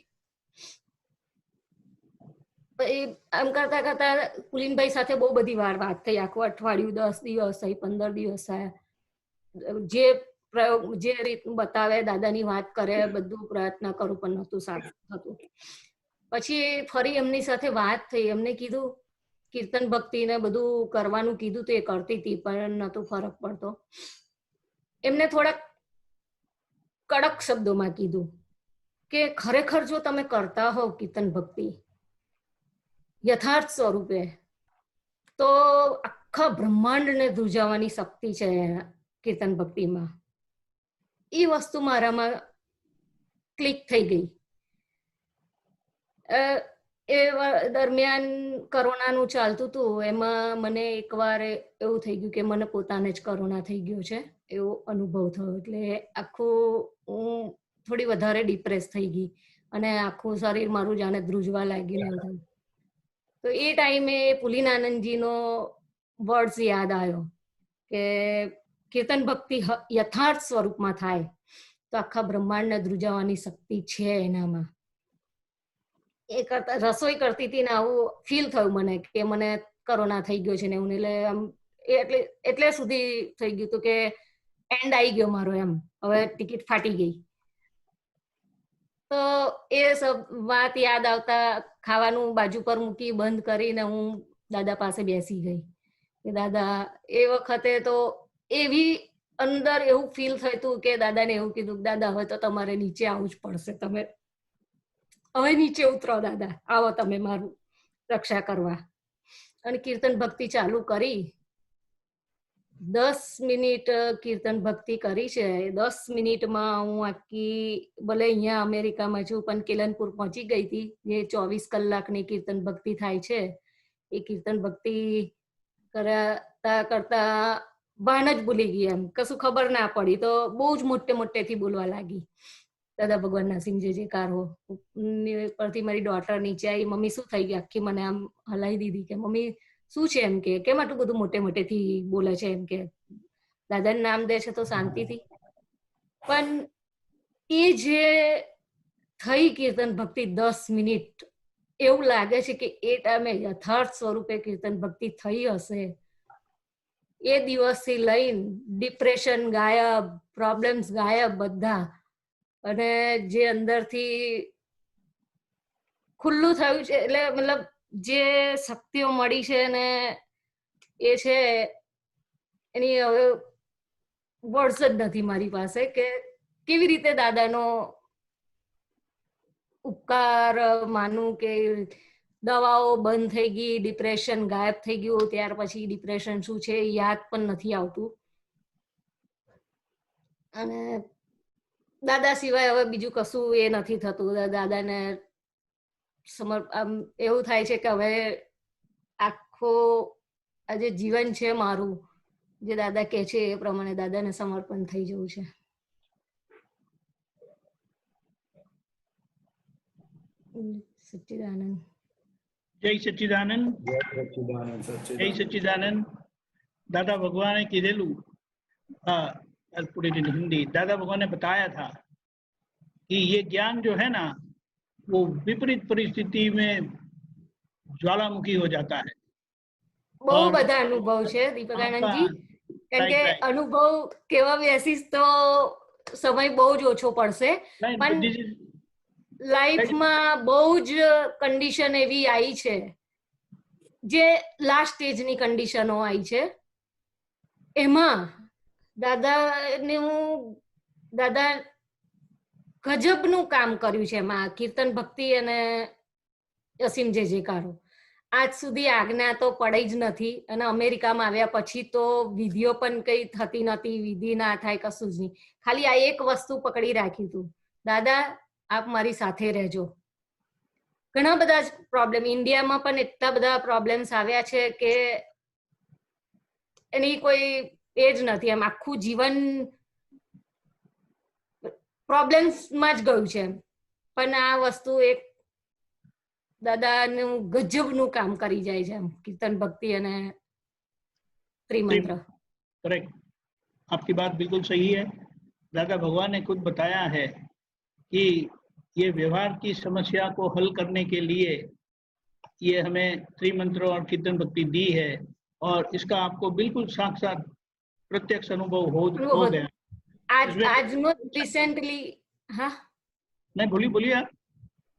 એમ કરતા કરતા પુલિનભાઈ સાથે બહુ બધી વાર વાત થઈ. આખું અઠવાડિયું, 10 દિવસ, 15 દિવસ થયા. જે પ્રયોગ, જે રીતનું બતાવે, દાદાની વાત કરે, બધું પ્રયત્ન કરું પણ નહોતું થતું. પછી ફરી એમની સાથે વાત થઈ. એમને કીધું કીર્તન ભક્તિ ને બધું કરવાનું કીધું તો એ કરતી હતી, પણ નહોતું ફરક પડતો. એમને થોડાક કડક શબ્દોમાં કીધું કે ખરેખર જો તમે કરતા હોવ કીર્તન ભક્તિ યથાર્થ સ્વરૂપે, તો આખા બ્રહ્માંડને ધ્રુજાવવાની શક્તિ છે કીર્તન ભક્તિમાં. એ વસ્તુ મારામાં ક્લિક થઈ ગઈ. એ દરમિયાન કોરોનાનું ચાલતું હતું. એમાં મને એકવાર એવું થઈ ગયું કે મને પોતાને જ કોરોના થઈ ગયો છે એવો અનુભવ થયો. એટલે આખું હું થોડી વધારે ડિપ્રેસ થઈ ગઈ અને આખું શરીર મારું જાણે ધ્રુજવા લાગ્યું. તો એ ટાઈમે પુલિનાનંદજીનો વર્ડ્સ યાદ આવ્યો કે કીર્તન ભક્તિ યથાર્થ સ્વરૂપમાં થાય તો આખા બ્રહ્માંડને ધ્રુજાવવાની શક્તિ છે એનામાં. એ કરતા રસોઈ કરતી હતી ને આવું ફીલ થયું મને કે મને કોરોના થઈ ગયો છે ને એવું. એટલે એટલે સુધી થઈ ગયું હતું કે એન્ડ આવી ગયો મારો એમ. હવે ટિકિટ ફાટી ગઈ. તો એ સબ વાત યાદ આવતા ખાવાનું બાજુ પર મૂકી બંધ કરીને હું દાદા પાસે બેસી ગઈ કે દાદા, એ વખતે તો એવી અંદર એવું ફીલ થયું કે દાદાને એવું કીધું, દાદા હવે તો તમારે નીચે આવવું જ પડશે, તમે હવે નીચે ઉતરો દાદા, આવો તમે મારું રક્ષા કરવા. અને કીર્તન ભક્તિ ચાલુ કરી. 10 મિનિટ કીર્તન ભક્તિ કરી છે. 10 મિનિટમાં હું આખી, ભલે અહીંયા અમેરિકામાં છું પણ કેલનપુર પહોંચી ગઈ હતી. જે 24 કલાકની કીર્તન ભક્તિ થાય છે એ કીર્તન ભક્તિ કરતા કરતા ભાન જ ભૂલી ગઈ. એમ કશું ખબર ના પડી તો બહુ જ મોટેથી બોલવા લાગી, દાદા ભગવાનના સિંહ જે કારો. પરથી મારી ડોટર નીચે આવી, મમ્મી શું થઈ ગયું? આખી મને આમ હલાવી દીધી કે મમ્મી શું છે એમ કે કેમ આટલું બધું મોટે મોટેથી બોલે છે એમ કે દાદાનું નામ દે છે તો શાંતિથી. પણ એ જે થઈ કીર્તન ભક્તિ 10 મિનિટ, એવું લાગે છે કે એ ટાઈમે યથાર્થ સ્વરૂપે કીર્તન ભક્તિ થઈ હશે. એ દિવસથી લઈને ડિપ્રેશન ગાયબ, પ્રોબ્લેમ્સ ગાયબ બધા, અને જે અંદરથી ખુલ્લું થયું છે, એટલે મતલબ જે શક્તિઓ મળી છે ને એ છે એની હવે વર્ડ્સ જ નથી મારી પાસે કે કેવી રીતે દાદાનો ઉપકાર માનું કે દવાઓ બંધ થઈ ગઈ, ડિપ્રેશન ગાયબ થઈ ગયું, ત્યાર પછી ડિપ્રેશન શું છે યાદ પણ નથી આવતું. અને દાદા સિવાય હવે બીજું કશું એ નથી થતું. દાદાને આમ એવું થાય છે કે હવે આખો આ જે જીવન છે મારું, જે દાદા કે છે એ પ્રમાણે દાદાને સમર્પણ થઈ જવું છે. સચ્ચિદાનંદ. જય સચ્ચિદાનંદ. જય સચ્ચિदानंद. दादा भगवान ने कીધેલું, पूरी हिंदी, दादा भगवान ने बताया था कि ये ज्ञान जो है ना वो विपरीत परिस्थिति में ज्वालामुखी हो जाता है. બહુ બધા અનુભવ છે દીપકાનંદજી, કારણ કે અનુભવ કેવા બેસીસ તો સમય બહુ જ ઓછો પડશે. પણ લાઈફમાં બહુ જ કન્ડિશન એવી આવી છે જે લાસ્ટ સ્ટેજની કન્ડિશનો આવી છે. એમાં દાદા ગજબનું કામ કર્યું છે એમાં કીર્તન ભક્તિ અને અસીમ જે જયકારો. આજ સુધી આજ્ઞા તો પડી જ નથી, અને અમેરિકામાં આવ્યા પછી તો વિધિઓ પણ કઈ થતી નથી, વિધિ ના થાય કશું જ નહીં. ખાલી આ એક વસ્તુ પકડી રાખ્યું હતું, દાદા આપ મારી સાથે રહેજો. ઘણા બધા પ્રોબ્લેમ ઇન્ડિયામાં પણ એટલા બધા પ્રોબ્લેમ્સ આવ્યા છે કે એની કોઈ એ જ નથી. એમ આખું જીવન પ્રોબ્લેમ્સમાં જ ગયું છે. પણ આ વસ્તુ એક દાદાનું ગજબનું કામ કરી જાય છે, એમ કીર્તન ભક્તિ અને त्रिमंत्र. करेक्ट, आपकी बात बिल्कुल सही है. दादा भगवान ने खुद बताया है कि ये व्यवहार की समस्या को हल करने के लिए ये हमें त्रिमंत्र और कीर्तन भक्ति दी है, और इसका आपको बिल्कुल साक्षात प्रत्यक्ष अनुभव हो गया. આજનો રિસેન્ટલી, હા નહીં બોલીએ आप.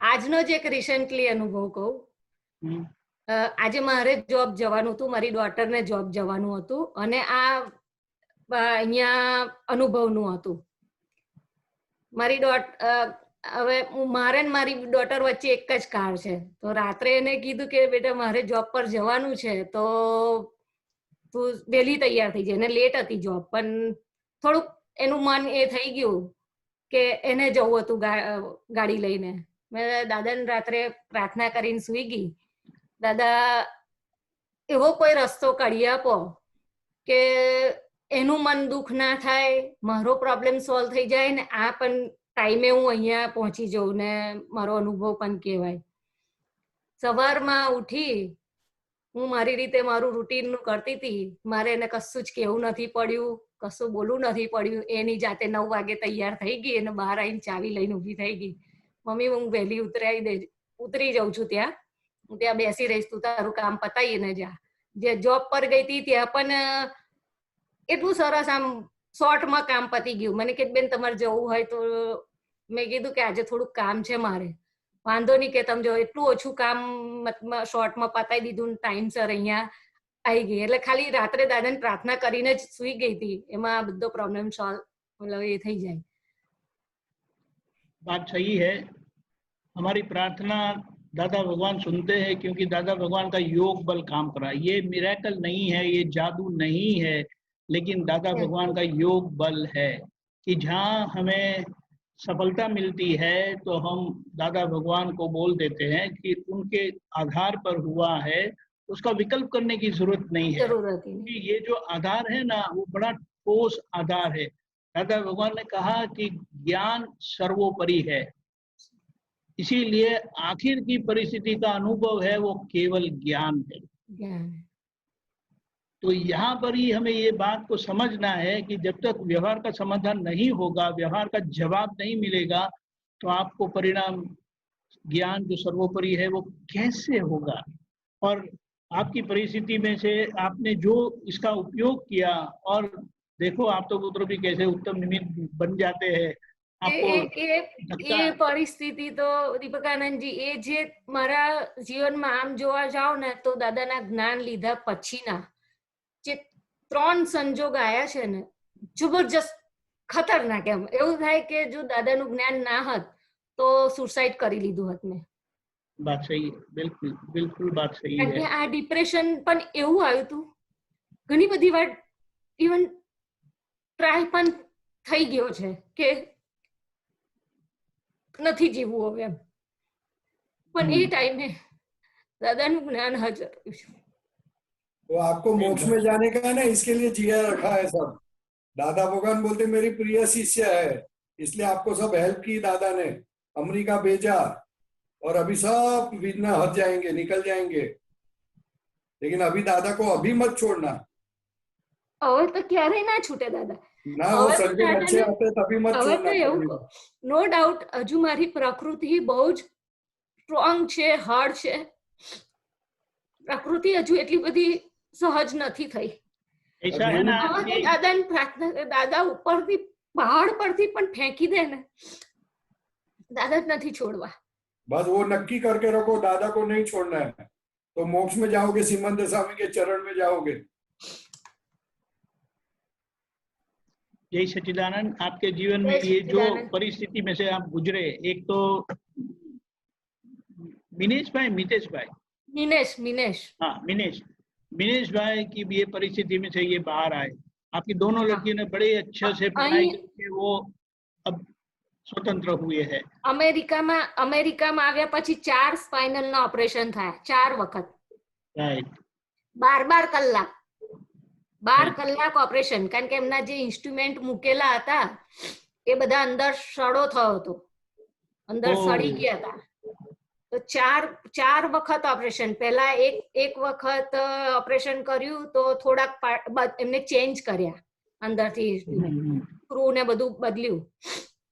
આજનો જ એક રિસેન્ટલી અનુભવ કહું. આજે મારે જોબ જવાનું હતું, મારી ડોટરને જોબ જવાનું હતું, અને આ અહીંયા અનુભવનું હતું. મારી હવે મારે ને મારી ડોટર વચ્ચે એક જ કાર છે, તો રાત્રે એને કીધું કે બેટા મારે જોબ પર જવાનું છે તો તું વહેલી તૈયાર થઈ જાય. એને લેટ હતી જોબ, પણ થોડુંક એનું મન એ થઈ ગયું કે એને જવું હતું ગાડી લઈને. મેં દાદાને રાત્રે પ્રાર્થના કરીને સુઈ ગઈ, દાદા એવો કોઈ રસ્તો કાઢી આપો કે એનું મન દુઃખ ના થાય, મારો પ્રોબ્લેમ સોલ્વ થઈ જાય ને આ પણ ટાઈમે હું અહીંયા પહોંચી જાઉં ને મારો અનુભવ પણ કહેવાય. સવારમાં ઉઠી હું મારી રીતે મારું રૂટીન કરતી હતી. મારે એને કશું જ કહેવું નથી પડ્યું, કશું બોલવું નથી પડ્યું. એની જાતે 9 વાગે તૈયાર થઈ ગઈ અને બહાર આવીને ચાવી લઈને ઊભી થઈ ગઈ. મમ્મી હું વહેલી ઉતરી જાઉં છું, ત્યાં હું ત્યાં બેસી રહીશ, તું તારું કામ પતાવીને જા. જે જોબ પર ગઈ હતી ત્યાં પણ એટલું સરસ આમ શોર્ટમાં કામ પતી ગયું. મને કે બેન તમારે જવું હોય તો, મેં કીધું કે આજે થોડુંક કામ છે મારે. વાંધો નહીં કે તમે જો, એટલું ઓછું કામ શોર્ટમાં પતાવી દીધું, ટાઈમસર અહીંયા આવી ગઈ. એટલે ખાલી રાત્રે દાદાને પ્રાર્થના કરીને જ સુઈ ગઈ હતી, એમાં બધો પ્રોબ્લેમ સોલ્વ મતલબ એ થઈ જાય. बात सही है. हमारी प्रार्थना दादा भगवान सुनते हैं क्योंकि दादा भगवान का योग बल काम कर रहा है. ये मिरेकल नहीं है, ये जादू नहीं है, लेकिन दादा भगवान का योग बल है कि जहाँ हमें सफलता मिलती है तो हम दादा भगवान को बोल देते हैं कि उनके आधार पर हुआ है, उसका विकल्प करने की जरूरत नहीं है. ये जो आधार है ना वो बड़ा ठोस आधार है. दादा भगवान ने कहा कि ज्ञान सर्वोपरि है, इसीलिए आखिर की परिस्थिति का अनुभव है वो केवल ज्ञान है. तो यहाँ पर ही हमें ये बात को समझना है कि जब तक व्यवहार का समाधान नहीं होगा, व्यवहार का जवाब नहीं मिलेगा, तो आपको परिणाम ज्ञान जो सर्वोपरि है वो कैसे होगा। और आपकी परिस्थिति में से आपने जो इसका उपयोग किया, और देखो आप तो पुत्र भी कैसे उत्तम निमित्त बन जाते हैं। એ પરિસ્થિતિ તો દીપકાનંદજી, એ જે મારા જીવનમાં આમ જોવા જાવ ને તો દાદાના જ્ઞાન લીધા પછીના જે 3 સંજોગ આયા છે ને, જબરજસ્ત ખતરનાક. એમ એવું થાય કે જો દાદાનું જ્ઞાન ના હોત તો સુસાઇડ કરી લીધું હોત મેં. बात सही है, बिल्कुल बिल्कुल बात सही કારણ है. કે આ ડિપ્રેશન પણ એવું આવ્યું હતું, ઘણી બધી વાર ઇવન ટ્રાય પણ થઈ ગયો છે કે નથી જીવવું હવે એમ, પણ એ ટાઈમે દાદાનું જ્ઞાન હાજર રહ્યું છે. तो आपको मोक्ष में जाने का है ना, इसके लिए जिया रखा है सब. दादा भगवान बोलते मेरी प्रिय शिष्य है, इसलिए आपको सब हेल्प की दादा ने, अमेरिका भेजा, और अभी सब विघ्न हट जाएंगे, निकल जाएंगे. लेकिन अभी दादा को अभी मत छोड़ना. હવે તો ક્યારેય ના છૂટે દાદા. ना वो संकट अच्छे आते तभी मत હવે તો छोड़ना. એવું નો ડાઉટ હજુ મારી પ્રકૃતિ બહુ જ સ્ટ્રોંગ છે, હાર્ડ છે. પ્રકૃતિ હજુ એટલી બધી સહજ નથી થઈ. હવે તો દાદાની પ્રાર્થના, દાદા ઉપરથી પહાડ પરથી પણ ફેંકી દે ને, દાદા જ નથી છોડવા. बस वो नक्की करके रखो, दादा को नहीं छोड़ना है, तो मोक्ष में जाओगे, सिमंदर स्वामी के चरण में जाओगे. जय सच्चिदानंद. आपके जीवन में ये जो परिस्थिति में से आप गुजरे, एक तो मिनेश भाई, मितेश भाई, मिनेश हाँ मिनेश भाई की भी ये परिस्थिति में से ये बाहर आए. आपकी दोनों लड़कियों ने बड़े अच्छे से पढ़ाई करके वो अब स्वतंत्र हुए हैं. અમેરિકામાં આવ્યા પછી 4 સ્પાઇનલના ઓપરેશન થયા, 4 વખત. રાઈટ. 12 કલાક 12 કલાક ઓપરેશન. કારણ કે એમના જે ઇન્સ્ટ્રુમેન્ટ મૂકેલા હતા એ બધા અંદર સડો થયો હતો, અંદર સડી ગયા હતા. તો 4 વખત ઓપરેશન. પહેલા એક વખત ઓપરેશન કર્યું તો થોડાક એમને ચેન્જ કર્યા અંદરથી, સ્ક્રૂ ને બધું બદલ્યું.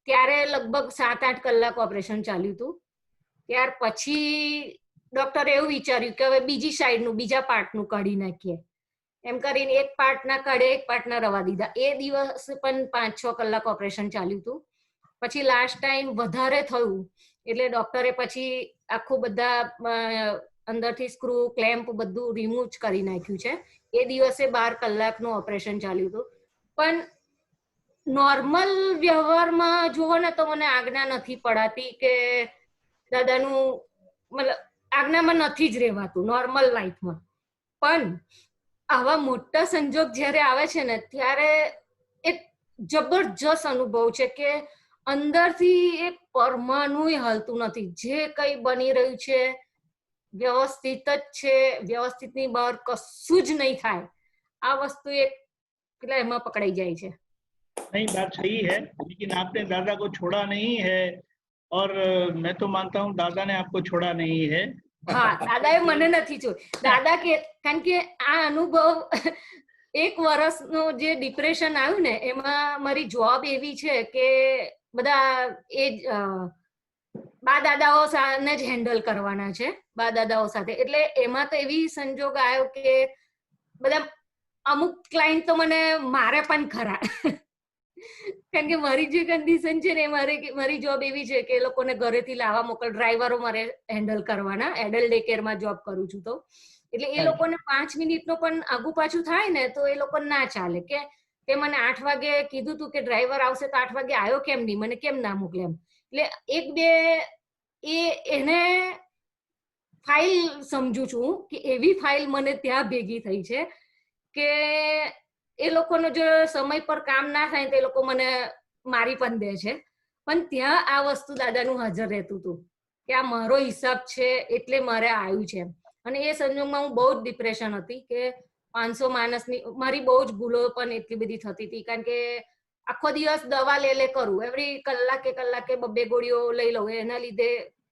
ત્યારે લગભગ 7-8 કલાક ઓપરેશન ચાલ્યું હતું. ત્યાર પછી ડોક્ટરે એવું વિચાર્યું કે હવે બીજી સાઈડનું, બીજા પાર્ટનું કાઢી નાખીએ. એમ કરીને એક પાર્ટના કાઢે, એક પાર્ટના રવા દીધા. એ દિવસ પણ 5-6 કલાક ઓપરેશન ચાલ્યું હતું. પછી લાસ્ટ ટાઈમ વધારે થયું એટલે ડોક્ટરે પછી આખું બધા અંદરથી સ્ક્રૂ, ક્લેમ્પ બધું રિમૂવ કરી નાખ્યું છે. એ દિવસે 12 કલાકનું ઓપરેશન ચાલ્યું હતું. પણ નોર્મલ વ્યવહારમાં જુઓ ને તો મને આજ્ઞા નથી પડાતી કે દાદાનું, મતલબ આજ્ઞામાં નથી જ રહેવાતું નોર્મલ લાઈફમાં. પણ આવા મોટા સંજોગ જ્યારે આવે છે ને ત્યારે એક જબરજસ્ત અનુભવ છે કે અંદરથી એક પરમાણુય હાલતું નથી. જે કંઈ બની રહ્યું છે વ્યવસ્થિત જ છે, વ્યવસ્થિતની બહાર કશું જ નહીં થાય. આ વસ્તુ એક પેલા એમાં પકડાઈ જાય છે. नहीं, बात सही है, लेकिन आपने दादा को छोड़ा नहीं है, और मैं तो मानता हूँ दादा ने आपको छोड़ा नहीं है. હા, દાદાએ મને નથી છોડ. દાદા કે કારણ કે આ અનુભવ 1 વર્ષનો જે ડિપ્રેશન આવ્યું ને એમાં મારી જોબ એવી છે કે બધા એ બા દાદાઓ ને જ હેન્ડલ કરવાના છે, બા દાદાઓ સાથે. એટલે એમાં તો એવી સંજોગ આવ્યો કે બધા અમુક ક્લાયન્ટ તો મને મારે પણ ખરા. કારણ કે મારી જે કન્ડિશન છે ને, મારી જોબ એવી છે કે એ લોકોને ઘરેથી લાવવા મોકલ, ડ્રાઈવરો મારે હેન્ડલ કરવાના. એડલ્ટ ડે કેરમાં જોબ કરું છું તો એટલે એ લોકોને 5 મિનિટનો પણ આગુ પાછું થાય ને તો એ લોકો ના ચાલે કે તે મને 8 વાગે કીધું તું કે ડ્રાઈવર આવશે તો 8 વાગે આવ્યો કેમ નહીં, મને કેમ ના મોકલે એમ. એટલે 1-2 એને ફાઇલ સમજુ છું કે એવી ફાઇલ મને ત્યાં ભેગી થઈ છે કે એ લોકોનો જો સમય પર કામ ના થાય તો એ લોકો મને મારી પણ દે છે. પણ ત્યાં આ વસ્તુ દાદાનું હાજર રહેતું હતું કે આ મારો હિસાબ છે એટલે મારે આવ્યું છે. અને એ સંજોગમાં હું બહુ જ ડિપ્રેશન હતી કે 500 માણસની મારી બહુ જ ભૂલો પણ એટલી બધી થતી હતી. કારણ કે આખો દિવસ દવા લે કરું, એવરી કલાકે 2 ગોળીઓ લઈ લઉં, એના લીધે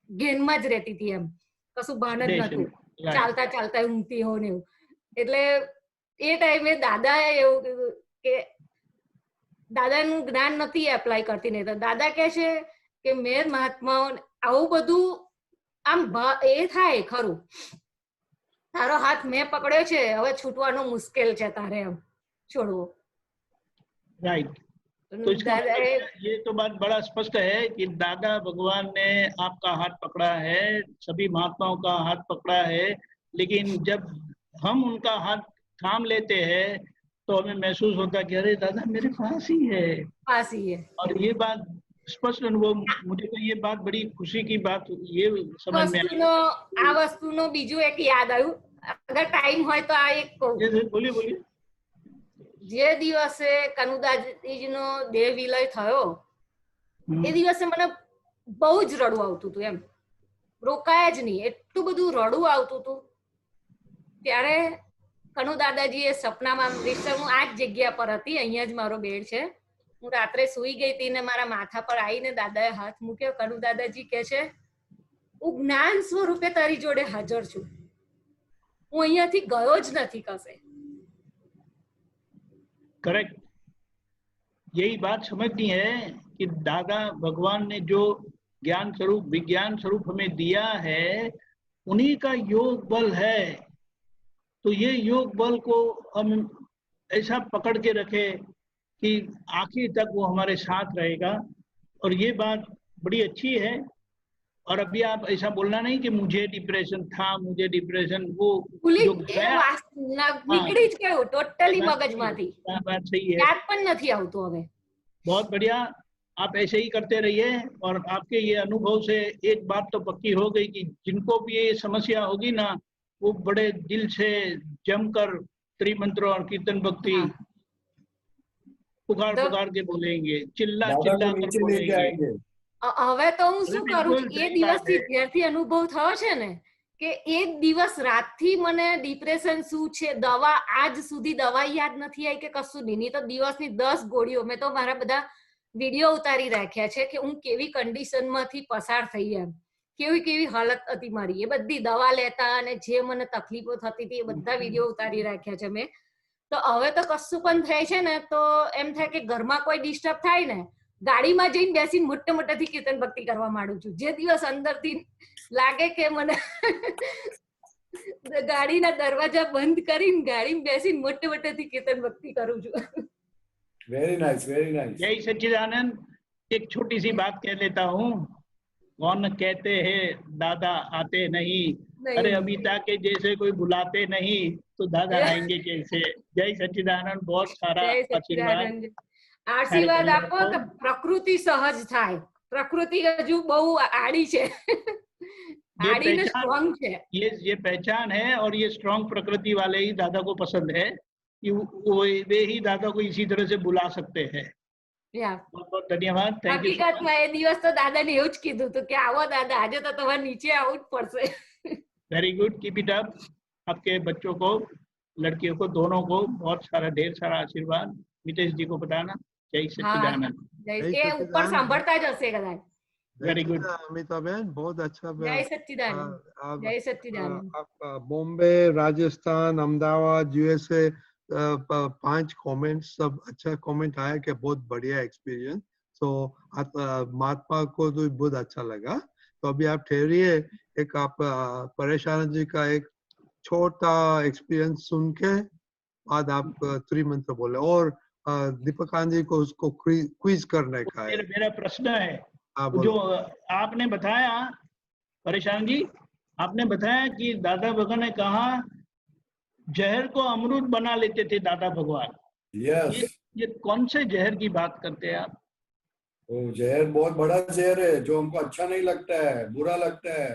ઘેનમાં જ રહેતી હતી. એમ કશું ભાન જ નતું, ચાલતા ઊંઘતી હોઉં ને એવું. એટલે એ ટાઈમે દાદાએ એવું કીધું કે દાદાનું જ્ઞાન નથી એપ્લાય કરતી, નહીં તો દાદા કહે છે કે મેં મહાત્માઓ આવું બધું આમ એ થાય ખરું, તારો હાથ મેં પકડ્યો છે, હવે છૂટવાનું મુશ્કેલ છે તારે એમ છોડવો. राइट, तो इसका ये तो बात बड़ा स्पष्ट है कि दादा भगवान ने आपका हाथ पकड़ा है, सभी महात्माओं का हाथ पकड़ा है, लेकिन जब हम उनका हाथ थाम लेते हैं तो हमें महसूस होता है कि अरे दादा मेरे पास ही है, पास ही है. और ये बात स्पष्ट अनुभव, मुझे तो ये बात बड़ी खुशी की बात ये समझ में आई. આ વસ્તુનો બીજું એક યાદ આવ્યું, અગર ટાઈમ હોય તો આ એક કહું. બોલીએ બોલીએ. જે દિવસે કનુદાજીનો દેહ વિલય થયો એ દિવસે મને બહુ જ રડવું આવતું હતું, એમ રોકાયા જ નહીં, એટલું બધું રડવું આવતું હતું. ત્યારે કનુ દાદાજીએ સપનામાં, હું આ જ જગ્યા પર હતી, અહીંયા જ મારો બેડ છે, હું રાત્રે સુઈ ગઈ હતી ને મારા માથા પર આવીને દાદાએ હાથ મૂક્યો. કનુ દાદાજી કહે છે હું જ્ઞાન સ્વરૂપે તારી જોડે હાજર છું, હું અહીંયાથી ગયો જ નથી કશે. करेक्ट, यही बात समझनी है कि दादा भगवान ने जो ज्ञान स्वरूप विज्ञान स्वरूप हमें दिया है उन्हीं का योग बल है. तो ये योग बल को हम ऐसा पकड़ के रखे कि आखिर तक वो हमारे साथ रहेगा. और ये बात बड़ी अच्छी है. और अभी आप ऐसा बोलना नहीं कि मुझे डिप्रेशन था, मुझे डिप्रेशन, वो નીકળી જ ગયું ટોટલી મગજમાંથી, बात सही है, યાદ પણ નથી આવતું હવે. बहुत बढ़िया, आप ऐसे ही करते रहिए. और आपके ये अनुभव से एक बात तो पक्की हो गई कि जिनको भी ये समस्या होगी ना वो बड़े दिल से जमकर त्रिमंत्र और कीर्तन भक्ति पुकार पुकार के बोलेंगे, चिल्ला चिल्ला कर बोलेंगे. હવે તો હું શું કરું છું, એ દિવસથી જ્યારથી અનુભવ થયો છે ને કે એક દિવસ રાતથી મને ડિપ્રેશન શું છે, દવા આજ સુધી દવા યાદ નથી આવી કે કશું નહીં, તો દિવસની 10 ગોળીઓ મેં તો મારા બધા વિડીયો ઉતારી રાખ્યા છે કે હું કેવી કન્ડિશનમાંથી પસાર થઈ, એમ કેવી કેવી હાલત હતી મારી, એ બધી દવા લેતા અને જે મને તકલીફો થતી હતી એ બધા વિડીયો ઉતારી રાખ્યા છે મેં. તો હવે તો કશું પણ થાય છે ને તો એમ થાય કે ઘરમાં કોઈ ડિસ્ટર્બ થાય ને ગાડીમાં જઈને બેસીને મોટા મોટાથી કીર્તન ભક્તિ કરવા માંડું છું. જે દિવસ અંદરથી લાગે કે મને ગાડીના દરવાજા બંધ કરીને ગાડીમાં બેસીને મોટા મોટાથી કીર્તન ભક્તિ કરું છું. Very nice, very nice. जय सच्चिदानंद. एक छोटी सी बात कह लेता हूँ, कौन कहते हैं दादा आते नहीं, अरे अमिता के जैसे कोई बुलाते नहीं तो दादा आएंगे कैसे. जय सच्चिदानंद. बहुत सारा आशीर्वाद આશીર્વાદ આપો કે પ્રકૃતિ સહજ થાય. પ્રકૃતિ હજુ બહુ આડી છે, આડી ને સ્ટ્રોંગ છે. ये पहचान है और ये स्ट्रॉन्ग प्रकृति वाले ही दादा को पसंद है कि वे ही दादा को इसी तरह से बुला सकते हैं. बहुत बहुत धन्यवाद. Thank you. હકીકતમાં એ દિવસ તો દાદાને એવું જ કીધું હતું કે આવો દાદા, આજે તો તમારે નીચે આવવું જ પડશે. Very good, keep it up. आपके बच्चों को, लड़कियों को, दोनों को बहुत सारा ढेर सारा आशीर्वाद. मितेश जी को बताना. जय सच्चिदानंद. એ ઉપર સાંભળતા જ હશે કદાચ. वेरी गुड अमिता बहन, बहुत अच्छा. જય સચ્ચિદાનંદ. જય સચ્ચિદાનંદ. आप बॉम्बे, राजस्थान, अहमदाबाद, यूएसए 5 कमेंट्स, सब अच्छा कमेंट आया कि बहुत बढ़िया एक्सपीरियंस. तो महात्मा को तो बहुत अच्छा लगा. तो अभी आप ठहरिए, एक आप परेशान जी का एक छोटा एक्सपीरियंस सुन के बाद आप त्रिमंत्र बोले. और दीपकांत जी को उसको क्विज करने का है. मेरा प्रश्न है, जो आपने बताया परेशान जी, आपने बताया कि दादा भगवान ने कहा जहर को अमृत बना लेते थे दादा भगवान. यस. ये कौन से जहर की बात करते हैं आप? वो जहर बहुत बड़ा जहर है जो हमको अच्छा नहीं लगता है, बुरा लगता है.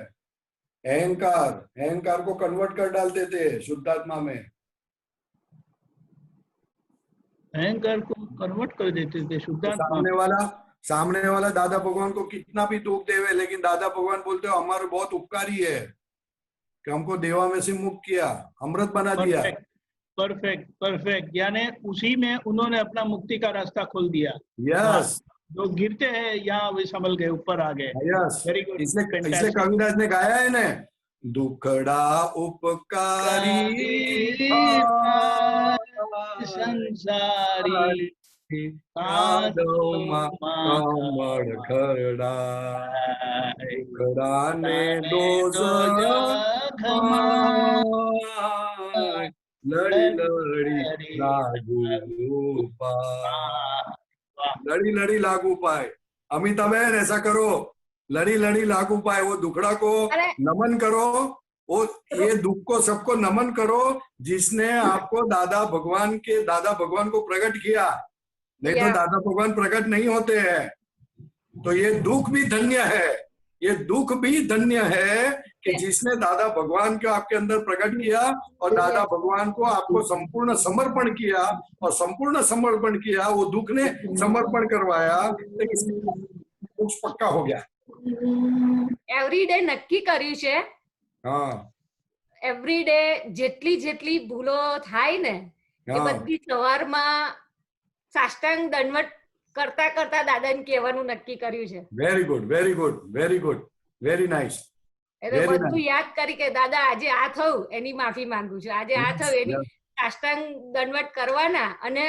अहंकार, अहंकार को कन्वर्ट कर डालते थे शुद्धात्मा में. अहंकार को कन्वर्ट कर देते थे शुद्धात्मा. सामने वाला दादा भगवान को कितना भी दुख देवे, लेकिन दादा भगवान बोलते हो हमारे बहुत उपकारी है कि हमको देवा में से मुक्त किया, अमृत बना दिया. Perfect perfect. यानी उसी में उन्होंने अपना मुक्ति का रास्ता खोल दिया. यस. जो गिरते हैं यहाँ वे संभल गए, ऊपर आ गए. यस. Very good. इसलिए कविराज ने गाया है ना, દુખડા ઉપકારી સંસારી સાધવમાં કમળ ખરડા દુખડાને દોષમાં લડી લડી લાગુ પાય लड़ी लड़ी लागू पाए। अमिताबेन ऐसा करो, लड़ी लड़ी लागू पाए। वो दुखड़ा को नमन करो, वो ये दुख को सबको नमन करो जिसने आपको दादा भगवान को प्रकट किया। नहीं तो दादा भगवान प्रकट नहीं होते हैं। तो ये दुख भी धन्य है, ये दुख भी धन्य है कि जिसने दादा भगवान को आपके अंदर प्रकट किया और दादा भगवान को आपको संपूर्ण समर्पण किया और संपूर्ण समर्पण किया, वो दुख ने समर्पण करवाया, दुख पक्का हो गया। એવરીડે નક્કી કર્યું છે हाँ એવરીડે જેટલી જેટલી ભૂલો થાય ને એ બધી સવારમાં સાષ્ટાંગ દંડવત કરતા કરતા દાદાને કહેવાનું નક્કી કર્યું છે। Very good, very good, very good, very nice. એટલે બધું યાદ કરી કે દાદા આજે આ થયું એની માફી માંગુ છું, આજે આ થયું એની સાષ્ટાંગ દંડવત કરવાના અને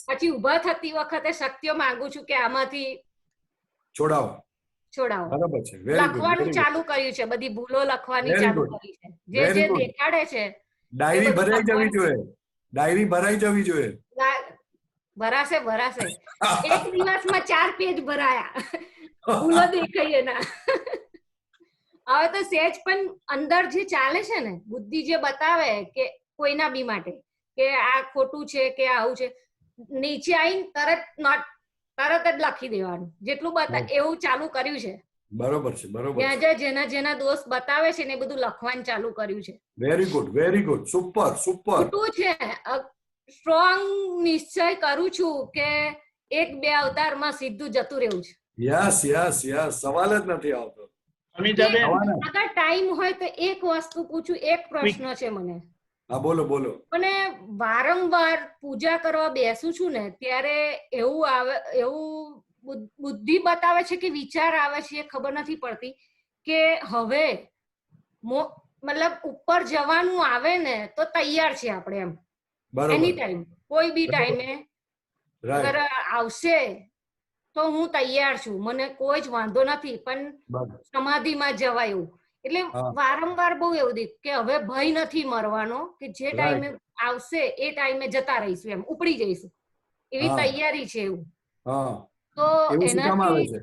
પછી ઉભા થતી વખતે શક્તિઓ માંગુ છું કે આમાંથી છોડાવો। બરાબર છે। લખવાનું ચાલુ કર્યું છે, બધી ભૂલો લખવાની ચાલુ કરી છે, જે જે દેખાડે છે ડાયરી ભરાઈ જવી જોઈએ, ડાયરી ભરાઈ જવી જોઈએ। ભરાશે ભરાશે। એક દિવસમાં 4 પેજ ભરાયા, ભૂલો દેખાય એના। હવે તો સેજ પણ અંદર જે ચાલે છે ને બુદ્ધિ જે બતાવે કે કોઈના બી માટે કે આ ખોટું છે કે આવું છે, નીચે આવીને તરત જ લખી દેવાનું, જેટલું એવું ચાલુ કર્યું છે। બરોબર છે, બરોબર। જ્યાં જેના જેના દોષ બતાવે છે ને બધું લખવાનું ચાલુ કર્યું છે। Very good, very good, super super. ખોટું છે, સ્ટ્રોંગ નિશ્ચય કરું છું કે 1-2 અવતારમાં સીધું જતું રહેવું છે। યસ યસ યસ, સવાલ જ નથી આવતો। અગર ટાઈમ હોય તો એક વસ્તુ પૂછું, એક પ્રશ્ન છે મને। હા બોલો બોલો। મને વારંવાર પૂજા કરવા બેસું છું ને ત્યારે એવું આવે, એવું બુદ્ધિ બતાવે છે કે વિચાર આવે છે, ખબર નથી પડતી કે હવે મતલબ ઉપર જવાનું આવે ને તો તૈયાર છે આપણે એમ, એની ટાઈમ કોઈ બી ટાઈમે અગર આવશે તો હું તૈયાર છું, મને કોઈ જ વાંધો નથી, પણ સમાધિમાં જવાય એવું। એટલે વારંવાર બહુ એવું દીક કે હવે ભય નથી મરવાનો, કે જે ટાઈમે આવશે એ ટાઈમે જતા રહીશું એમ, ઉપડી જઈશું એવી તૈયારી છે એવું। તો એનાથી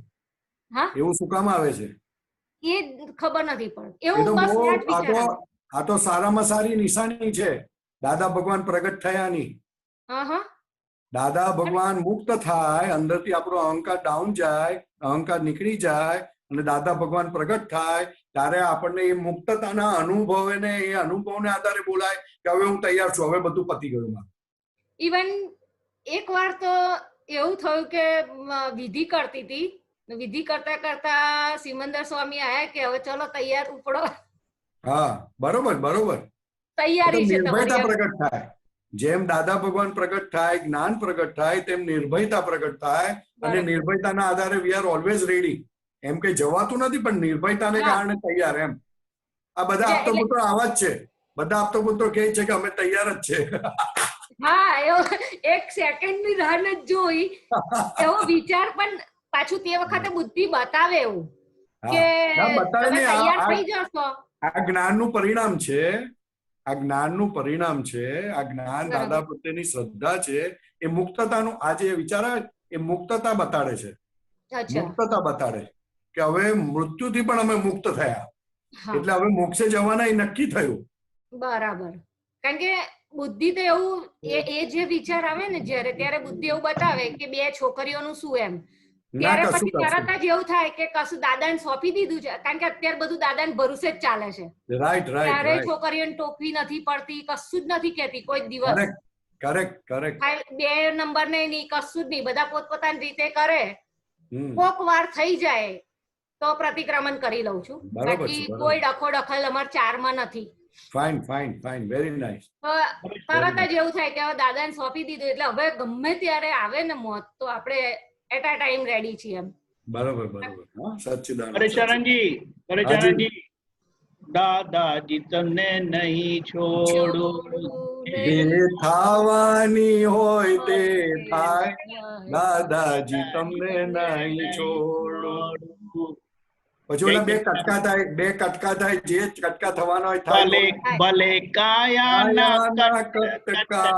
એવું શું કામ આવે છે એ ખબર નથી પડતી, એવું બસ આ તો સારામાં સારી નિશાની છે દાદા ભગવાન પ્રગટ થયાની। દાદા ભગવાન મુક્ત થાય, અંદરથી આપણો અહંકાર ડાઉન જાય, અહંકાર નીકળી જાય અને દાદા ભગવાન પ્રગટ થાય ત્યારે આપણને એ મુક્તતાના અનુભવે ને એ અનુભવને આધારે બોલાય કે હવે હું તૈયાર છું, હવે બધું પતી ગયું મારું। ઇવન એક વાર તો એવું થયું કે વિધિ કરતી હતી, વિધિ કરતા કરતા સિમંદર સ્વામી આયા કે હવે ચલો તૈયાર ઉપડો। હા બરોબર બરોબર, તૈયારી છે નિર્ભયતા પ્રગટ થાય। જેમ દાદા ભગવાન પ્રગટ થાય, જ્ઞાન પ્રગટ થાય, તેમ નિર્ભયતા પ્રગટ થાય અને નિર્ભયતાના આધારે વી આર ઓલવેઝ રેડી। એમ કઈ જવાતું નથી પણ નિર્ભયતાને કારણે તૈયાર એમ। આ બધા આપતો પુત્રો આવા જ છે, બધા આપતો પુત્રો કહે છે કે અમે તૈયાર જ છે। હા એવો એક સેકન્ડ ની રાહ ન જોઈ એવો વિચાર પણ પાછું તે વખતે બુદ્ધિ બતાવે એવું કે તૈયાર થઈ જશો। આ જ્ઞાનનું પરિણામ છે, આ જ્ઞાનનું પરિણામ છે, આ જ્ઞાન દાદા પ્રત્યેની શ્રદ્ધા છે, એ મુક્તતાનું આજે વિચાર આવે એ મુક્તતા બતાડે છે, મુક્તતા બતાડે કે હવે મૃત્યુથી પણ અમે મુક્ત થયા, એટલે હવે મોક્ષે જવાના એ નક્કી થયું। બરાબર, કારણ કે બુદ્ધિ તો એવું એ જે વિચાર આવે ને જયારે ત્યારે બુદ્ધિ એવું બતાવે કે 2 છોકરીઓનું શું એમ, ત્યારે પછી તરત જ એવું થાય કે કશું દાદાને સોંપી દીધું છે, કારણ કે અત્યારે બધું દાદાને ભરોસે જ ચાલે છે। રાઈટ રાઈટ, ત્યારે છોકરીઓને ટોકવી નથી પડતી, કશું જ નથી કહેતી કોઈ દિવસ। કરેક્ટ કરેક્ટ, 2 નંબર ને નહીં, કશું જ નહીં, બધા પોતપોતાની રીતે કરે। કોક વાર થઈ જાય તો પ્રતિક્રમણ કરી લઉં છું, બાકી કોઈ ડખો દખલ અમાર 4 માં નથી। Fine fine fine, very nice. તરત જ એવું થાય કે હવે દાદાને સોંપી દીધું એટલે હવે ગમે ત્યારે આવે ને મોત તો આપણે એટ અ ટાઈમ રેડી છીએ એમ। બરોબર બરોબર, સચ્ચિદાનંદ। હરિચરણજી, હરિચરણજી દાદાજી તમને નહીં છોડું જે થવાની હોય તે થાય, દાદાજી તમને નહીં છોડું. પછી ઓલા બે કટકા થાય, જે કટકા થવાનો હોય ભલે થાય. ભલે કાયાના કટકા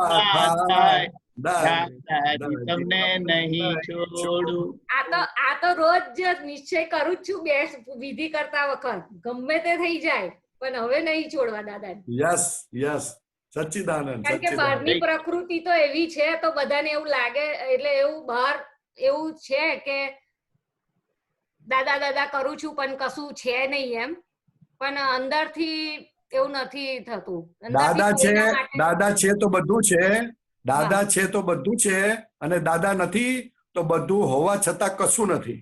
થાય, દાદાજી તમને નહીં છોડું. આ તો રોજ જ નિશ્ચય કરું જ છું, બે વિધિ કરતા વખત ગમે તે થઈ જાય પણ હવે નહીં છોડવા દાદા. યસ યસ, સચ્ચિદાનંદ. કારણ કે બહારની પ્રકૃતિ તો એવી છે, તો બધાને એવું લાગે, એટલે એવું બહાર એવું છે કે દાદા દાદા કરું છું પણ કશું છે નહીં એમ, પણ અંદરથી એવું નથી થતું. દાદા છે તો બધું છે, દાદા છે તો બધું છે, અને દાદા નથી તો બધું હોવા છતાં કશું નથી.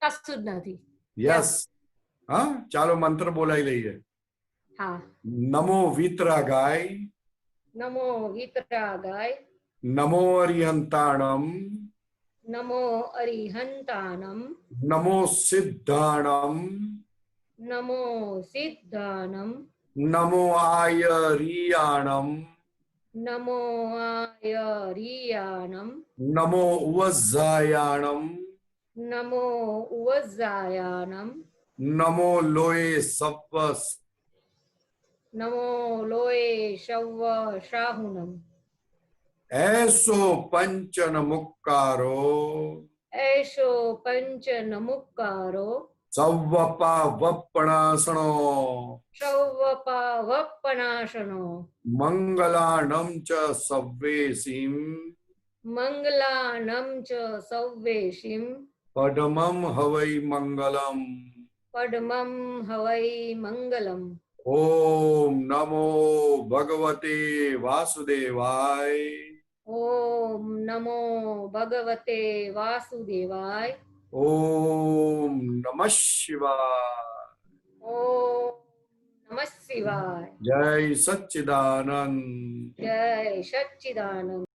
કશું જ નથી. યસ. હા, ચાલો મંત્ર બોલાવી લઈએ. હા. નમો વિતરાગાય, નમો વિતરાગાય, નમો અરિહંતાણમ, નમો અરિહંતાનમ, નમો સિદ્ધાણમ, નમો સિદ્ધાનમ, નમો આયરિયાણમ, નમો આયરિયાણમ, નમો ઉવઝાયાણમ, નમો ઉવઝાયાણમ, નમો લોય સપ્પ, નમો લોય શવ શાહુનમ. એસો પંચન મુક્કારો, એસો પંચન મુક્કારો, સવ્વપા વપણાસણો, સૌવપા વપનાશનો, મંગલાણમ ચ સવ્વેસીમ, મંગલાનમ ચ સવ્વેશિમ, પડમમ હવૈ મંગલમ, પડમમ હવૈ મંગલમ. ઓમ નમો ભગવતે વાસુદેવાય, ઓમ નમો ભગવતે વાસુદેવાય, ઓમ નમઃ શિવાય, ઓમ નમઃ શિવાય. જય સચ્ચિદાનંદ. જય સચ્ચિદાનંદ.